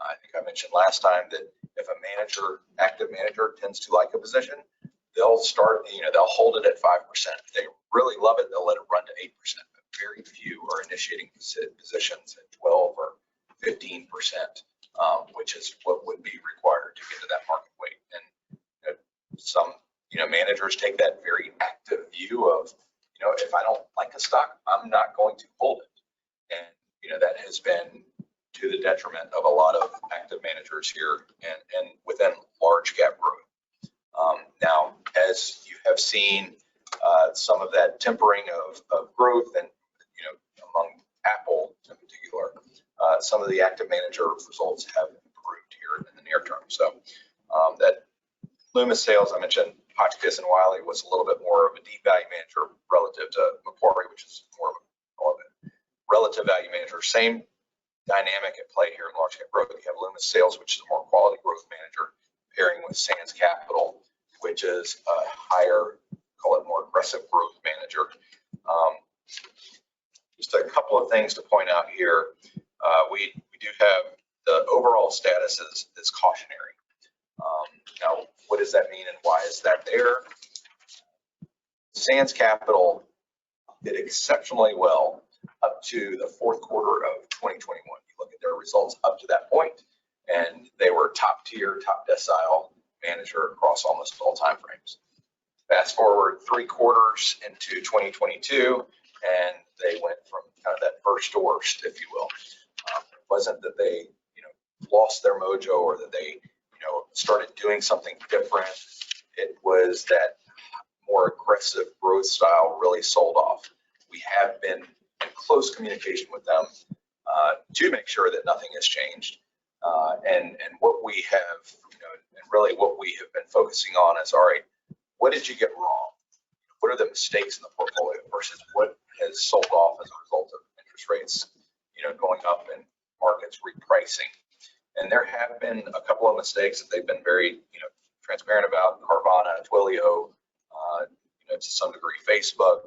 I think I mentioned last time that if a manager, active manager, tends to like a position, they'll start, they'll hold it at 5%. If they really love it, they'll let it run to 8%. But very few are initiating positions at 12 or 15%, which is what would be required to get to that market weight. And some, managers take that very active view of, if I don't like a stock, I'm not going to hold it. And, that has been to the detriment of a lot of active managers here and within large cap growth. Now, as you have seen, some of that tempering of growth, and among Apple in particular, some of the active manager results have improved here in the near term. So that Loomis Sales, I mentioned Hotchkiss and Wiley was a little bit more of a deep value manager relative to Macquarie, which is more of a relative value manager. Same dynamic at play here in large cap growth. You have Loomis Sales, which is a more quality growth manager, pairing with Sands Capital, which is a higher, call it more aggressive growth manager. Just a couple of things to point out here. We do have the overall status is cautionary. Now, what does that mean and why is that there? Sands Capital did exceptionally well up to the fourth quarter of 2021. You look at their results up to that point, and they were top tier, top decile manager across almost all time frames. Fast forward 3 quarters into 2022, and they went from kind of that first to worst, if you will. It wasn't that they, lost their mojo or that they, started doing something different. It was that more aggressive growth style really sold off. We have been in close communication with them to make sure that nothing has changed. And what we have, and really what we have been focusing on is, all right, what did you get wrong? What are the mistakes in the portfolio versus what has sold off as a result of interest rates, going up and markets repricing? And there have been a couple of mistakes that they've been very, transparent about. Carvana, Twilio, to some degree, Facebook,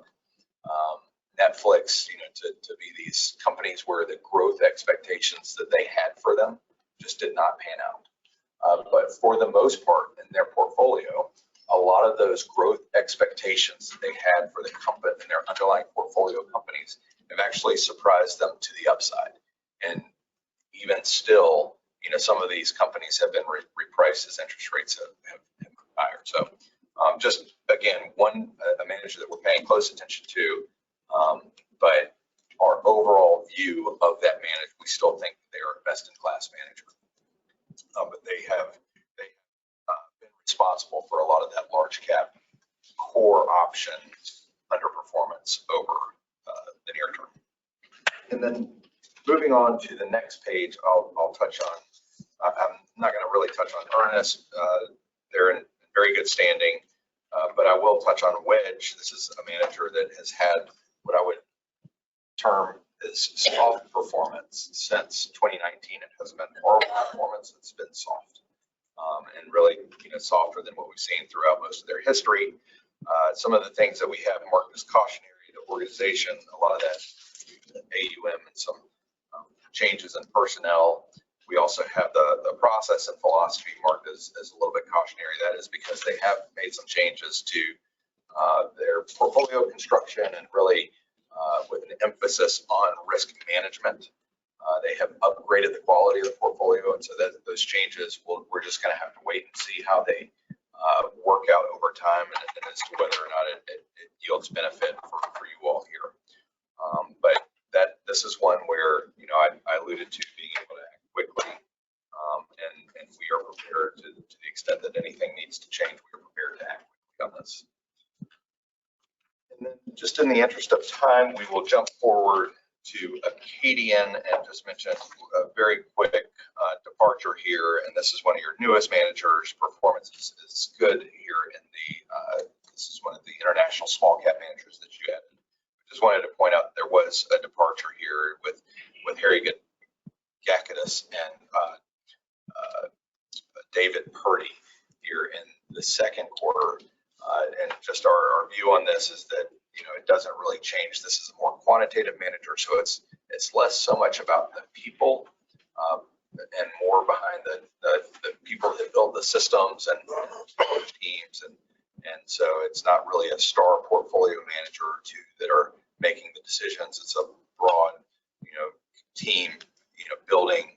Netflix, to be these companies where the growth expectations that they had for them just did not pan out. But for the most part in their portfolio, a lot of those growth expectations that they had for the company and their underlying portfolio companies have actually surprised them to the upside. And even still, some of these companies have been repriced as interest rates have moved higher. So just again, a manager that we're paying close attention to, but our overall view of that manager, we still think they are a best-in-class manager. But they have been responsible for a lot of that large cap core option underperformance over the near term. And then moving on to the next page, I'll touch on, I'm not going to really touch on Ernest. They're in very good standing, but I will touch on Wedge. This is a manager that has had what I would term as soft performance since 2019. It hasn't been horrible performance, it's been soft. And really, softer than what we've seen throughout most of their history. Some of the things that we have marked as cautionary, the organization, a lot of that AUM and some changes in personnel. We also have the process and philosophy marked as a little bit cautionary. That is because they have made some changes to their portfolio construction and really with an emphasis on risk management. They have upgraded the quality of the portfolio, and so those changes, we're just going to have to wait and see how they work out over time and as to whether or not it yields benefit for you all here. But this is one where, I alluded to being able to act quickly, and we are prepared to the extent that anything needs to change, we are prepared to act quickly on this. And then just in the interest of time, we will jump forward to Acadian and just mention a very quick departure here. And this is one of your newest managers. Performance is good here in this is one of the international small cap managers that you had. Just wanted to point out there was a departure here with Harry Gakidis and David Purdy here in the second quarter. And just our view on this is that, it doesn't really change. This is a more quantitative manager, so it's less so much about the people and more behind the people that build the systems and teams. And so it's not really a star portfolio manager or two that are making the decisions. It's a broad, team, building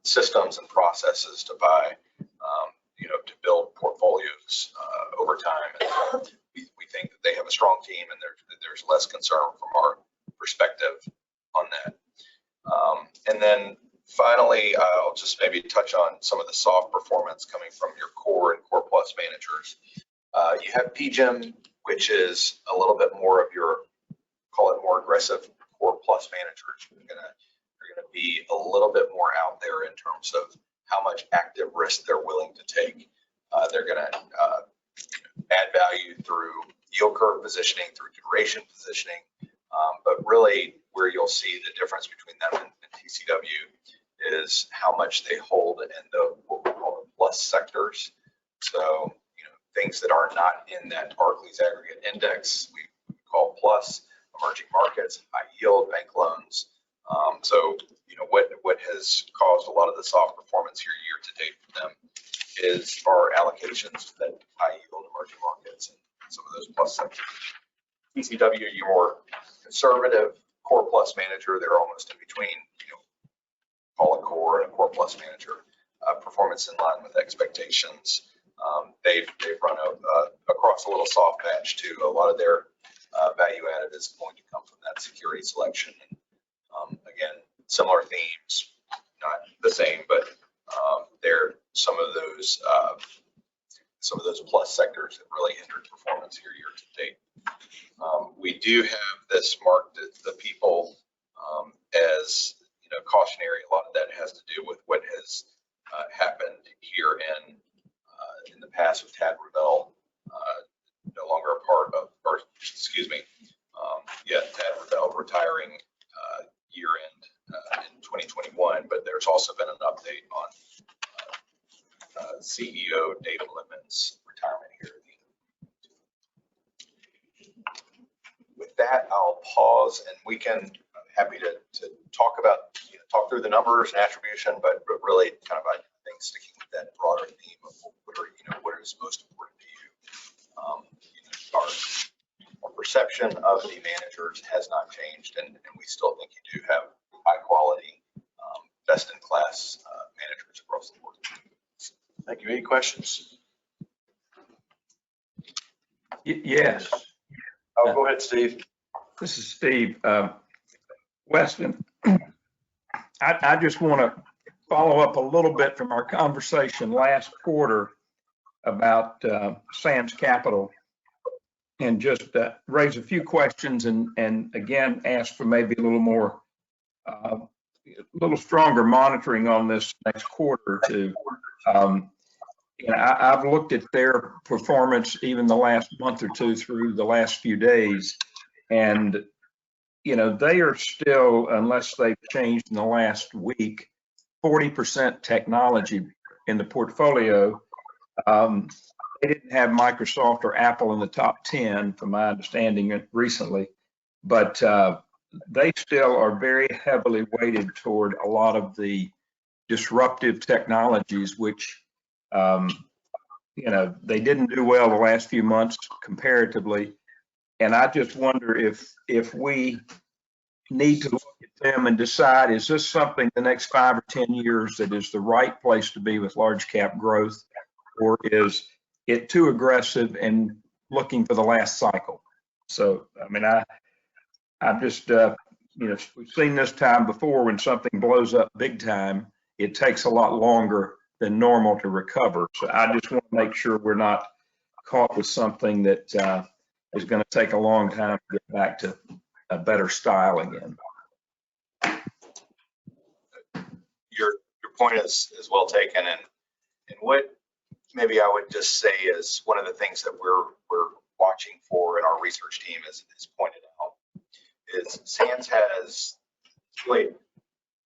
systems and processes to buy, to build portfolios over time. And we think that they have a strong team, and there's less concern from our perspective on that. And then finally, I'll just maybe touch on some of the soft performance coming from your core and core plus managers. You have PGIM, which is a little bit more of your, call it more aggressive core plus managers. They're gonna be a little bit more out there in terms of how much active risk they're willing to take. They're gonna add value through yield curve positioning, through duration positioning, but really where you'll see the difference between them and TCW is how much they hold in the what we call the plus sectors. So things that are not in that Barclays aggregate index, we call plus, emerging markets, high yield, bank loans. So what has caused a lot of the soft performance here year to date for them is our allocations to that high yield emerging markets and some of those plus sectors. TCW, your more conservative core plus manager, they're almost in between, call it core and a core plus manager. Performance in line with expectations. They've run across a little soft patch too. A lot of their value added is going to come from that security selection. And again, similar themes, not the same, but they're some of those plus sectors that really hindered performance here year to date. We do have this marked the people as cautionary. A lot of that has to do with what has happened here in the past with Tad Revell, no longer a part of, or excuse me, Tad Revell retiring year end in 2021. But there's also been an update CEO David Lippman's retirement here. With that, I'll pause and we can, I'm happy to talk about, talk through the numbers and attribution, but really kind of, I think, sticking with that broader theme of what is most important to you. Our perception of the managers has not changed, and we still think you do have high quality, best in class managers across the board. Thank you. Any questions? Yes. Oh, go ahead, Steve. This is Steve. Weston, I just want to follow up a little bit from our conversation last quarter about Sands Capital and just raise a few questions and again, ask for maybe a little more, a little stronger monitoring on this next quarter or two. I've looked at their performance even the last month or two through the last few days, and they are still, unless they've changed in the last week, 40% technology in the portfolio. They didn't have Microsoft or Apple in the top 10, from my understanding recently, but they still are very heavily weighted toward a lot of the disruptive technologies, which they didn't do well the last few months comparatively. And I just wonder if we need to look at them and decide, is this something the next 5 or 10 years that is the right place to be with large cap growth, or is it too aggressive and looking for the last cycle? So, I mean, I've just, we've seen this time before when something blows up big time, it takes a lot longer than normal to recover. So I just want to make sure we're not caught with something that is going to take a long time to get back to a better style again. Your point is well taken, and what maybe I would just say is one of the things that we're watching for, and our research team has pointed out, is Sands has really,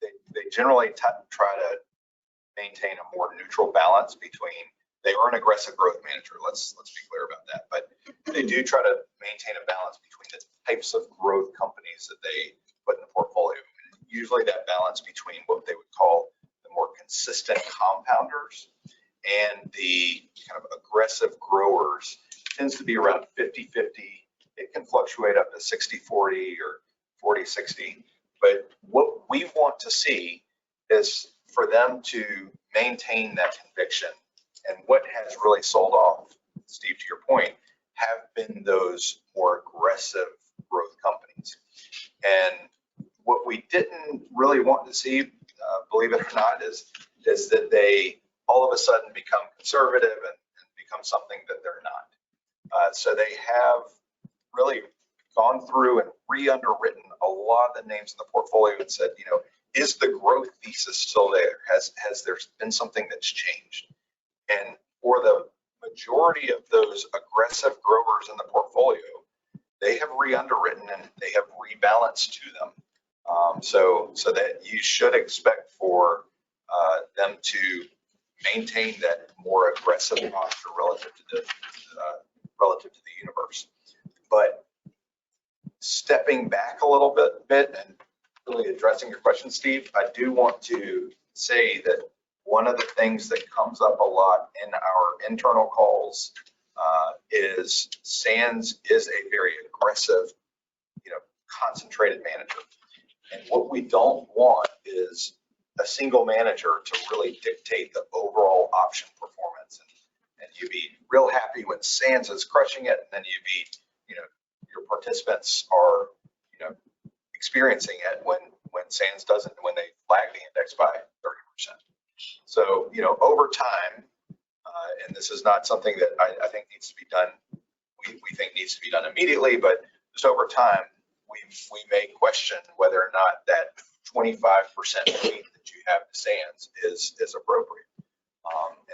they generally try to maintain a more neutral balance between, they are an aggressive growth manager, let's be clear about that, but they do try to maintain a balance between the types of growth companies that they put in the portfolio. And usually that balance between what they would call the more consistent compounders and the kind of aggressive growers tends to be around 50-50. It can fluctuate up to 60-40 or 40-60. But what we want to see is for them to maintain that conviction. And what has really sold off, Steve, to your point, have been those more aggressive growth companies. And what we didn't really want to see, believe it or not, is that they all of a sudden become conservative and become something that they're not. So they have really gone through and re-underwritten a lot of the names in the portfolio and said, is the growth thesis still there? Has there been something that's changed? And for the majority of those aggressive growers in the portfolio, they have re-underwritten and they have rebalanced to them. So that you should expect for them to maintain that more aggressive posture relative to the universe. But stepping back a little bit and really addressing your question, Steve, I do want to say that one of the things that comes up a lot in our internal calls is Sands is a very aggressive, concentrated manager. And what we don't want is a single manager to really dictate the overall option performance. And you'd be real happy when Sands is crushing it, and then you'd be, your participants are, experiencing it when Sands doesn't, when they lag the index by 30%. So, over time, and this is not something that I think needs to be done, we think needs to be done immediately, but just over time, we may question whether or not that 25% weight that you have to Sands is appropriate.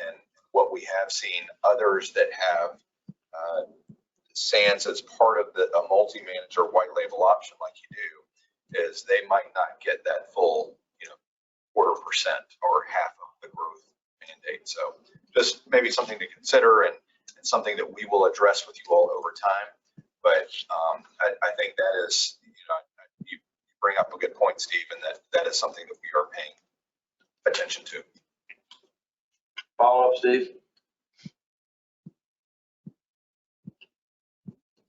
And what we have seen others that have Sands as part of a multi-manager white label option like you do, is they might not get that full, 0.25% or half of the growth mandate. So just maybe something to consider and something that we will address with you all over time. But I think that is, you bring up a good point, Steve, and that is something that we are paying attention to. Follow up, Steve?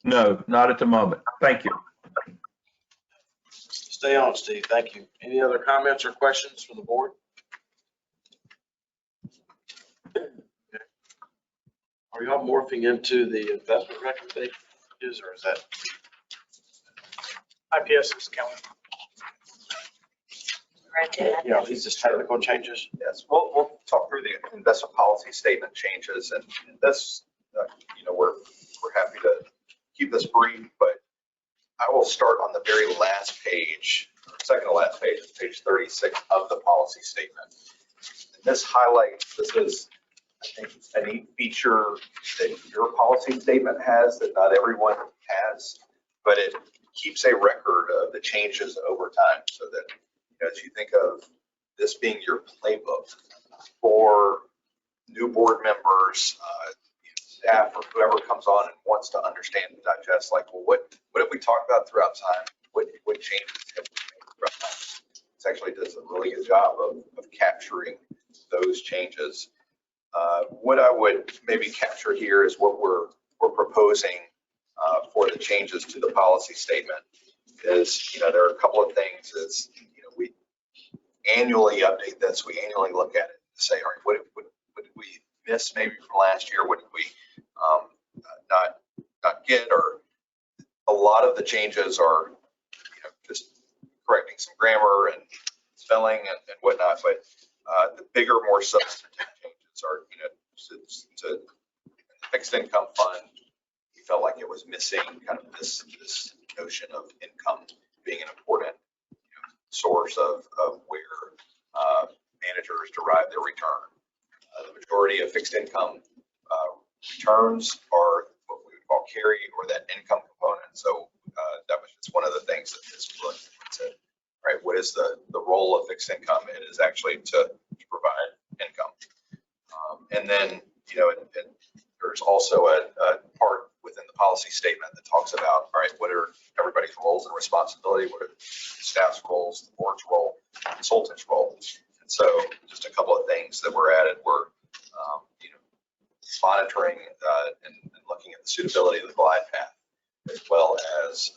No, not at the moment. Thank you. Stay on, Steve. Thank you. Any other comments or questions from the board? Are y'all morphing into the investment recommendations, or is that? IPS is counting. Yeah, these just technical changes? Yes, we'll talk through the investment policy statement changes, and this, we're happy to keep this brief, but I will start on the very last page, second to last page, page 36 of the policy statement. And this highlights, this is, I think, a neat feature that your policy statement has that not everyone has, but it keeps a record of the changes over time so that as you think of this being your playbook for new board members, staff, or whoever comes on and wants to understand and digest, like, well, what have we talked about throughout time? What changes have we made throughout time? It actually does a really good job of capturing those changes. What I would maybe capture here is what we're proposing for the changes to the policy statement is, there are a couple of things. Is, we annually update this. We annually look at it and say, all right, what did we miss maybe from last year? What did we not get? Or a lot of the changes are, just correcting some grammar and spelling and whatnot. But the bigger, more substantive changes are, to the fixed income fund. We felt like it was missing kind of this notion of income being an important source of where managers derive their return. The majority of fixed income returns are what we would call carry, or that income component. So that was just one of the things that this looked at. Right, what is the role of fixed income? It is actually to provide income. And then, there's also a part within the policy statement that talks about, all right, what are everybody's roles and responsibility? What are the staff's roles, the board's role, the consultant's role? And so just a couple of things that were added were, monitoring and looking at the suitability of the glide path, as well as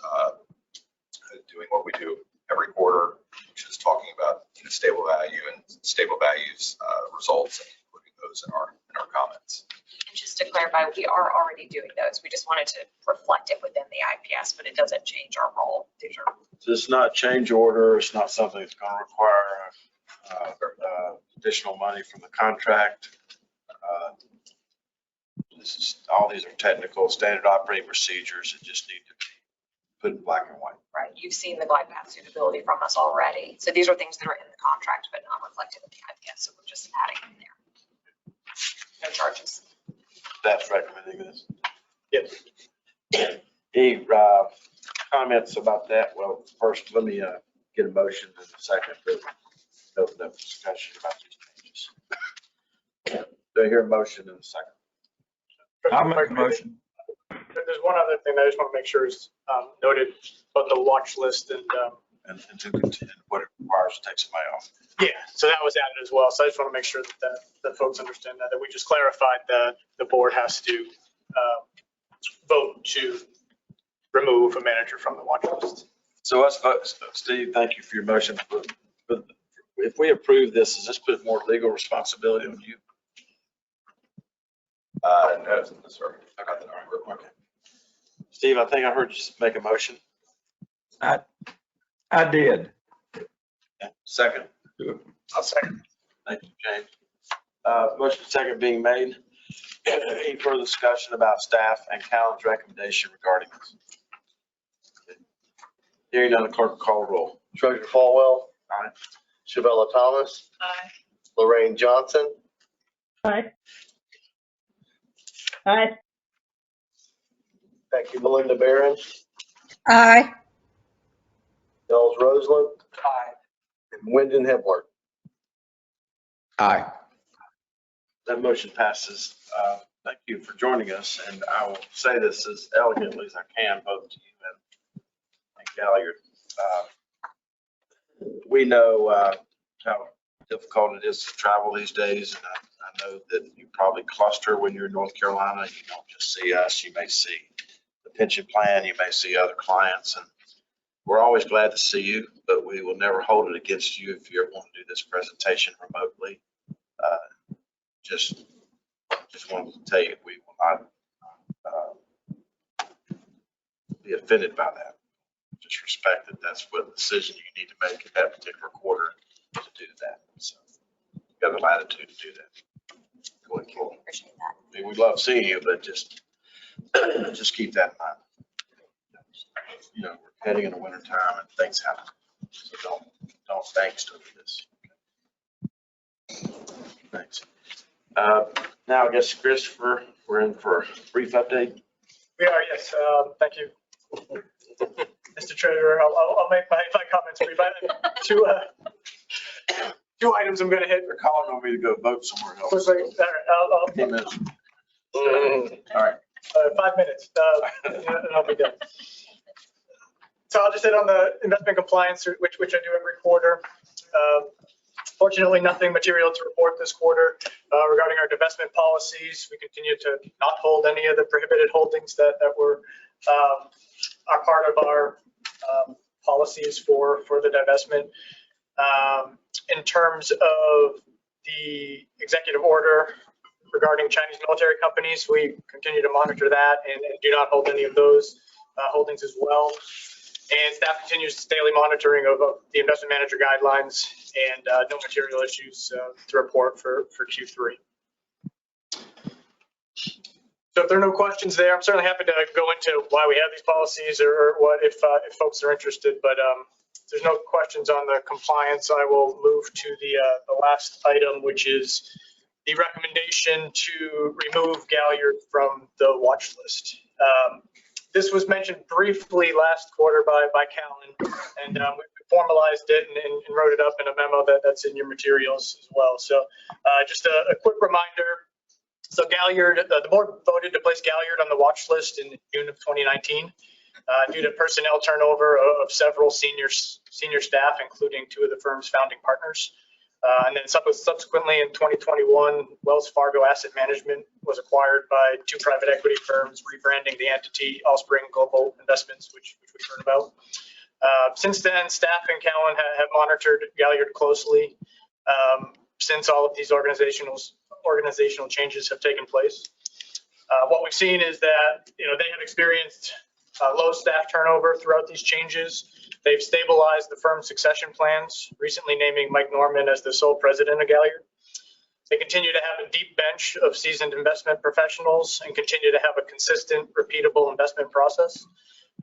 doing what we do every quarter, which is talking about stable value and stable values results, and including those in our comments. And just to clarify, we are already doing those. We just wanted to reflect it within the IPS, but it doesn't change our role. These are. So it's not change order. It's not something that's going to require additional money from the contract. All these are technical standard operating procedures that just need to be put in black and white. Right. You've seen the glide path suitability from us already. So these are things that are in the contract, but not reflected in the IPS. So we're just adding in there. No charges. Staff's recommending this. Yes. Any comments about that? Well, first, let me get a motion in a second to open up discussion about these changes. Do I hear a motion in a second? I'll make a motion. There's one other thing that I just want to make sure is noted about the watch list and what it requires to take somebody off. yeah, so that was added as well. So I just want to make sure that folks understand that we just clarified that the board has to vote to remove a manager from the watch list. So Steve, thank you for your motion. But if we approve this, does this put more legal responsibility on you? No, sir. Okay. Steve, I think I heard you make a motion. I did. Second. I'll second. Thank you, James. Motion second being made. Any further discussion about staff and Callan's recommendation regarding this? Hearing none, the clerk will call the roll. Treasurer Falwell. Aye. Shavella Thomas. Aye. Lorraine Johnson. Aye. Aye. Thank you, Melinda Barron. Aye. Nels Roseland. Aye. And Wyndon Hibbler. Aye. That motion passes. Thank you for joining us, and I will say this as elegantly as I can, both to you and Galliard. We know how difficult it is to travel these days, and I know that you probably cluster when you're in North Carolina. You don't just see us, you may see the pension plan, you may see other clients, and we're always glad to see you, but we will never hold it against you if you ever want to do this presentation remotely. Just wanted to tell you, we will not be offended by that. Just respect that that's what decision you need to make at that particular quarter to do that. So you got the latitude to do that. Going forward. Appreciate that. I mean, we love seeing you, but just keep that in mind. You know, we're heading into winter time and things happen. So don't angst over this. Thanks. Now I guess, Christopher, we're in for a brief update. We are, yes. Thank you, Mr. Treasurer. I'll make my comments brief. Two items I'm going to hit. They're calling on me to go vote somewhere else. All right, 10 minutes. All right. 5 minutes, and I'll be done. So I'll just hit on the investment compliance, which I do every quarter. Fortunately, nothing material to report this quarter. Regarding our divestment policies, we continue to not hold any of the prohibited holdings that were are part of our policies for the divestment. In terms of the executive order regarding Chinese military companies, we continue to monitor that and do not hold any of those holdings as well. And staff continues daily monitoring of the investment manager guidelines and no material issues to report for Q3. So if there are no questions there, I'm certainly happy to go into why we have these policies or what if folks are interested. But if there's no questions on the compliance, I will move to the last item, which is the recommendation to remove Galliard from the watch list. This was mentioned briefly last quarter by Callan, and we formalized it and wrote it up in a memo that's in your materials as well. So just a quick reminder. So Galliard, the board voted to place Galliard on the watch list in June of 2019 due to personnel turnover of several senior staff, including two of the firm's founding partners. And then subsequently in 2021, Wells Fargo Asset Management was acquired by two private equity firms, rebranding the entity Allspring Global Investments, which we've heard about. Since then, staff and Callan have monitored Galliard closely since all of these organizational changes have taken place. What we've seen is that they have experienced low staff turnover throughout these changes. They've stabilized the firm's succession plans, recently naming Mike Norman as the sole president of Galliard. They continue to have a deep bench of seasoned investment professionals and continue to have a consistent, repeatable investment process.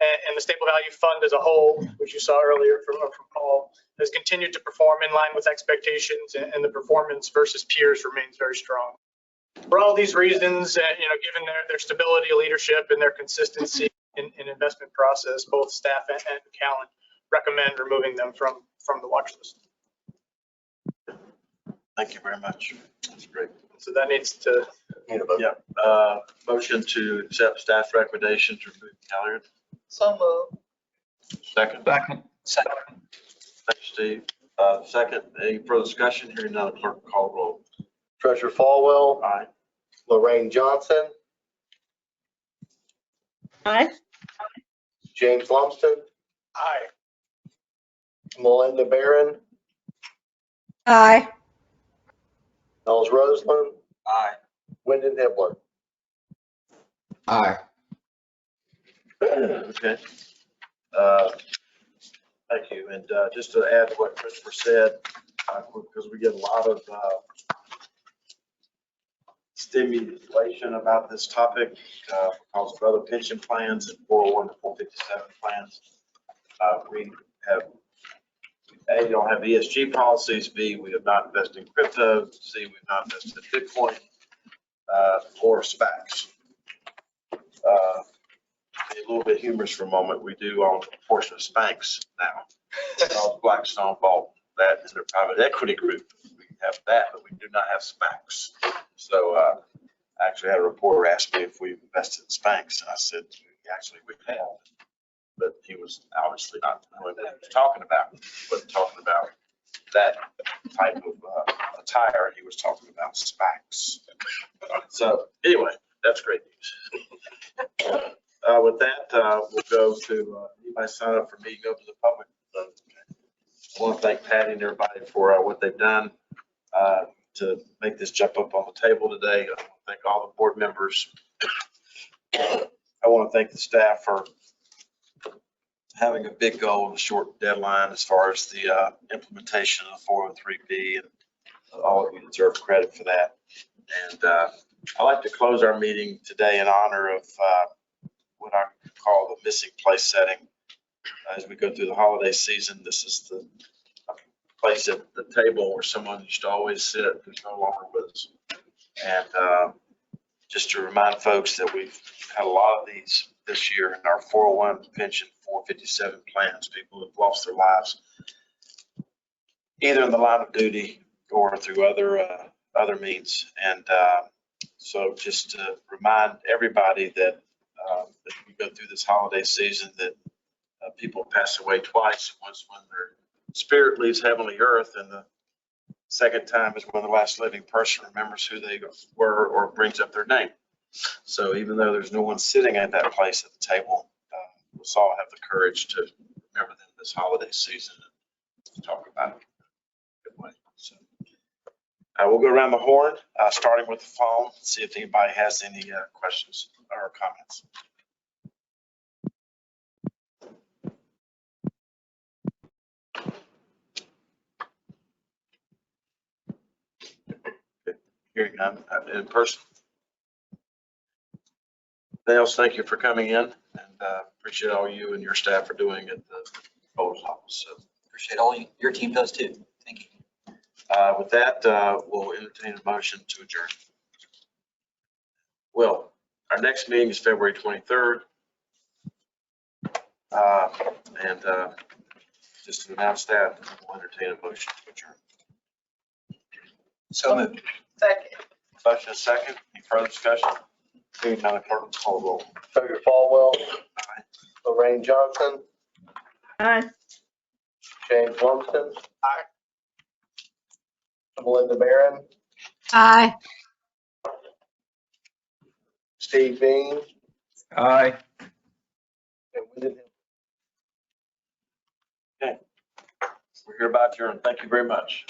And the Stable Value Fund as a whole, which you saw earlier from Paul, has continued to perform in line with expectations, and the performance versus peers remains very strong. For all these reasons, given their stability, leadership, and their consistency in investment process, both staff and Callan recommend removing them from the watch list. Thank you very much. That's great. So that needs to. Yeah. Motion to accept staff recommendation to remove Galliard. So moved. Second. Second. Thanks, Steve. Second. Any further discussion? Hearing none, clerk will call roll. Treasurer Falwell. Aye. Lorraine Johnson. Aye. James Lumsden. Aye. Melinda Barron. Aye. Charles Roseland. Aye. Wyndon Hibbler. Aye. Okay. Thank you. And just to add to what Christopher said, because we get a lot of stimulation about this topic because of other pension plans and 401 to 457 plans. We have, A, don't have ESG policies. B, we have not invested in crypto. C, we've not invested in Bitcoin or SPACs. Be a little bit humorous for a moment. We do own a portion of SPACs now. Blackstone bought that as their private equity group. We have that, but we do not have SPACs. So I actually had a reporter ask me if we invested in Spanx, and I said, actually, we have. But he was obviously not knowing what he was talking about. He wasn't talking about that type of attire. He was talking about Spanx. So anyway, that's great news. With that, we'll go to, anybody sign up for meeting open to the public? I want to thank Patty and everybody for what they've done to make this jump up on the table today. I want to thank all the board members. I want to thank the staff for having a big goal and a short deadline as far as the implementation of the 403B, and all of you deserve credit for that. And I'd like to close our meeting today in honor of what I call the missing place setting. As we go through the holiday season, this is the place at the table where someone used to always sit who's no longer with us. And just to remind folks that we've had a lot of these this year in our 401 pension 457 plans. People have lost their lives either in the line of duty or through other means. And so just to remind everybody that as we go through this holiday season, that people pass away twice. Once when their spirit leaves heavenly earth, and the second time is when the last living person remembers who they were or brings up their name. So even though there's no one sitting at that place at the table, let's all have the courage to remember them this holiday season and talk about it in a good way. So we'll go around the horn, starting with the phone, see if anybody has any questions or comments. Hearing none, in person. Else, thank you for coming in, and appreciate all you and your staff for doing at the Voters office. So Appreciate all your team does too. Thank you. with that, we'll entertain a motion to adjourn. Well, our next meeting is February 23rd. And just to announce that, we'll entertain a motion to adjourn. So moved. Second. Motion is second. Any further discussion? Seeing none, clerk will call roll. Treasurer Falwell. Lorraine Johnson. Aye. James Lumsden. Aye. Melinda Barron. Aye. Steve Bean. Aye. And we did Okay. We're hereby adjourned. Thank you very much.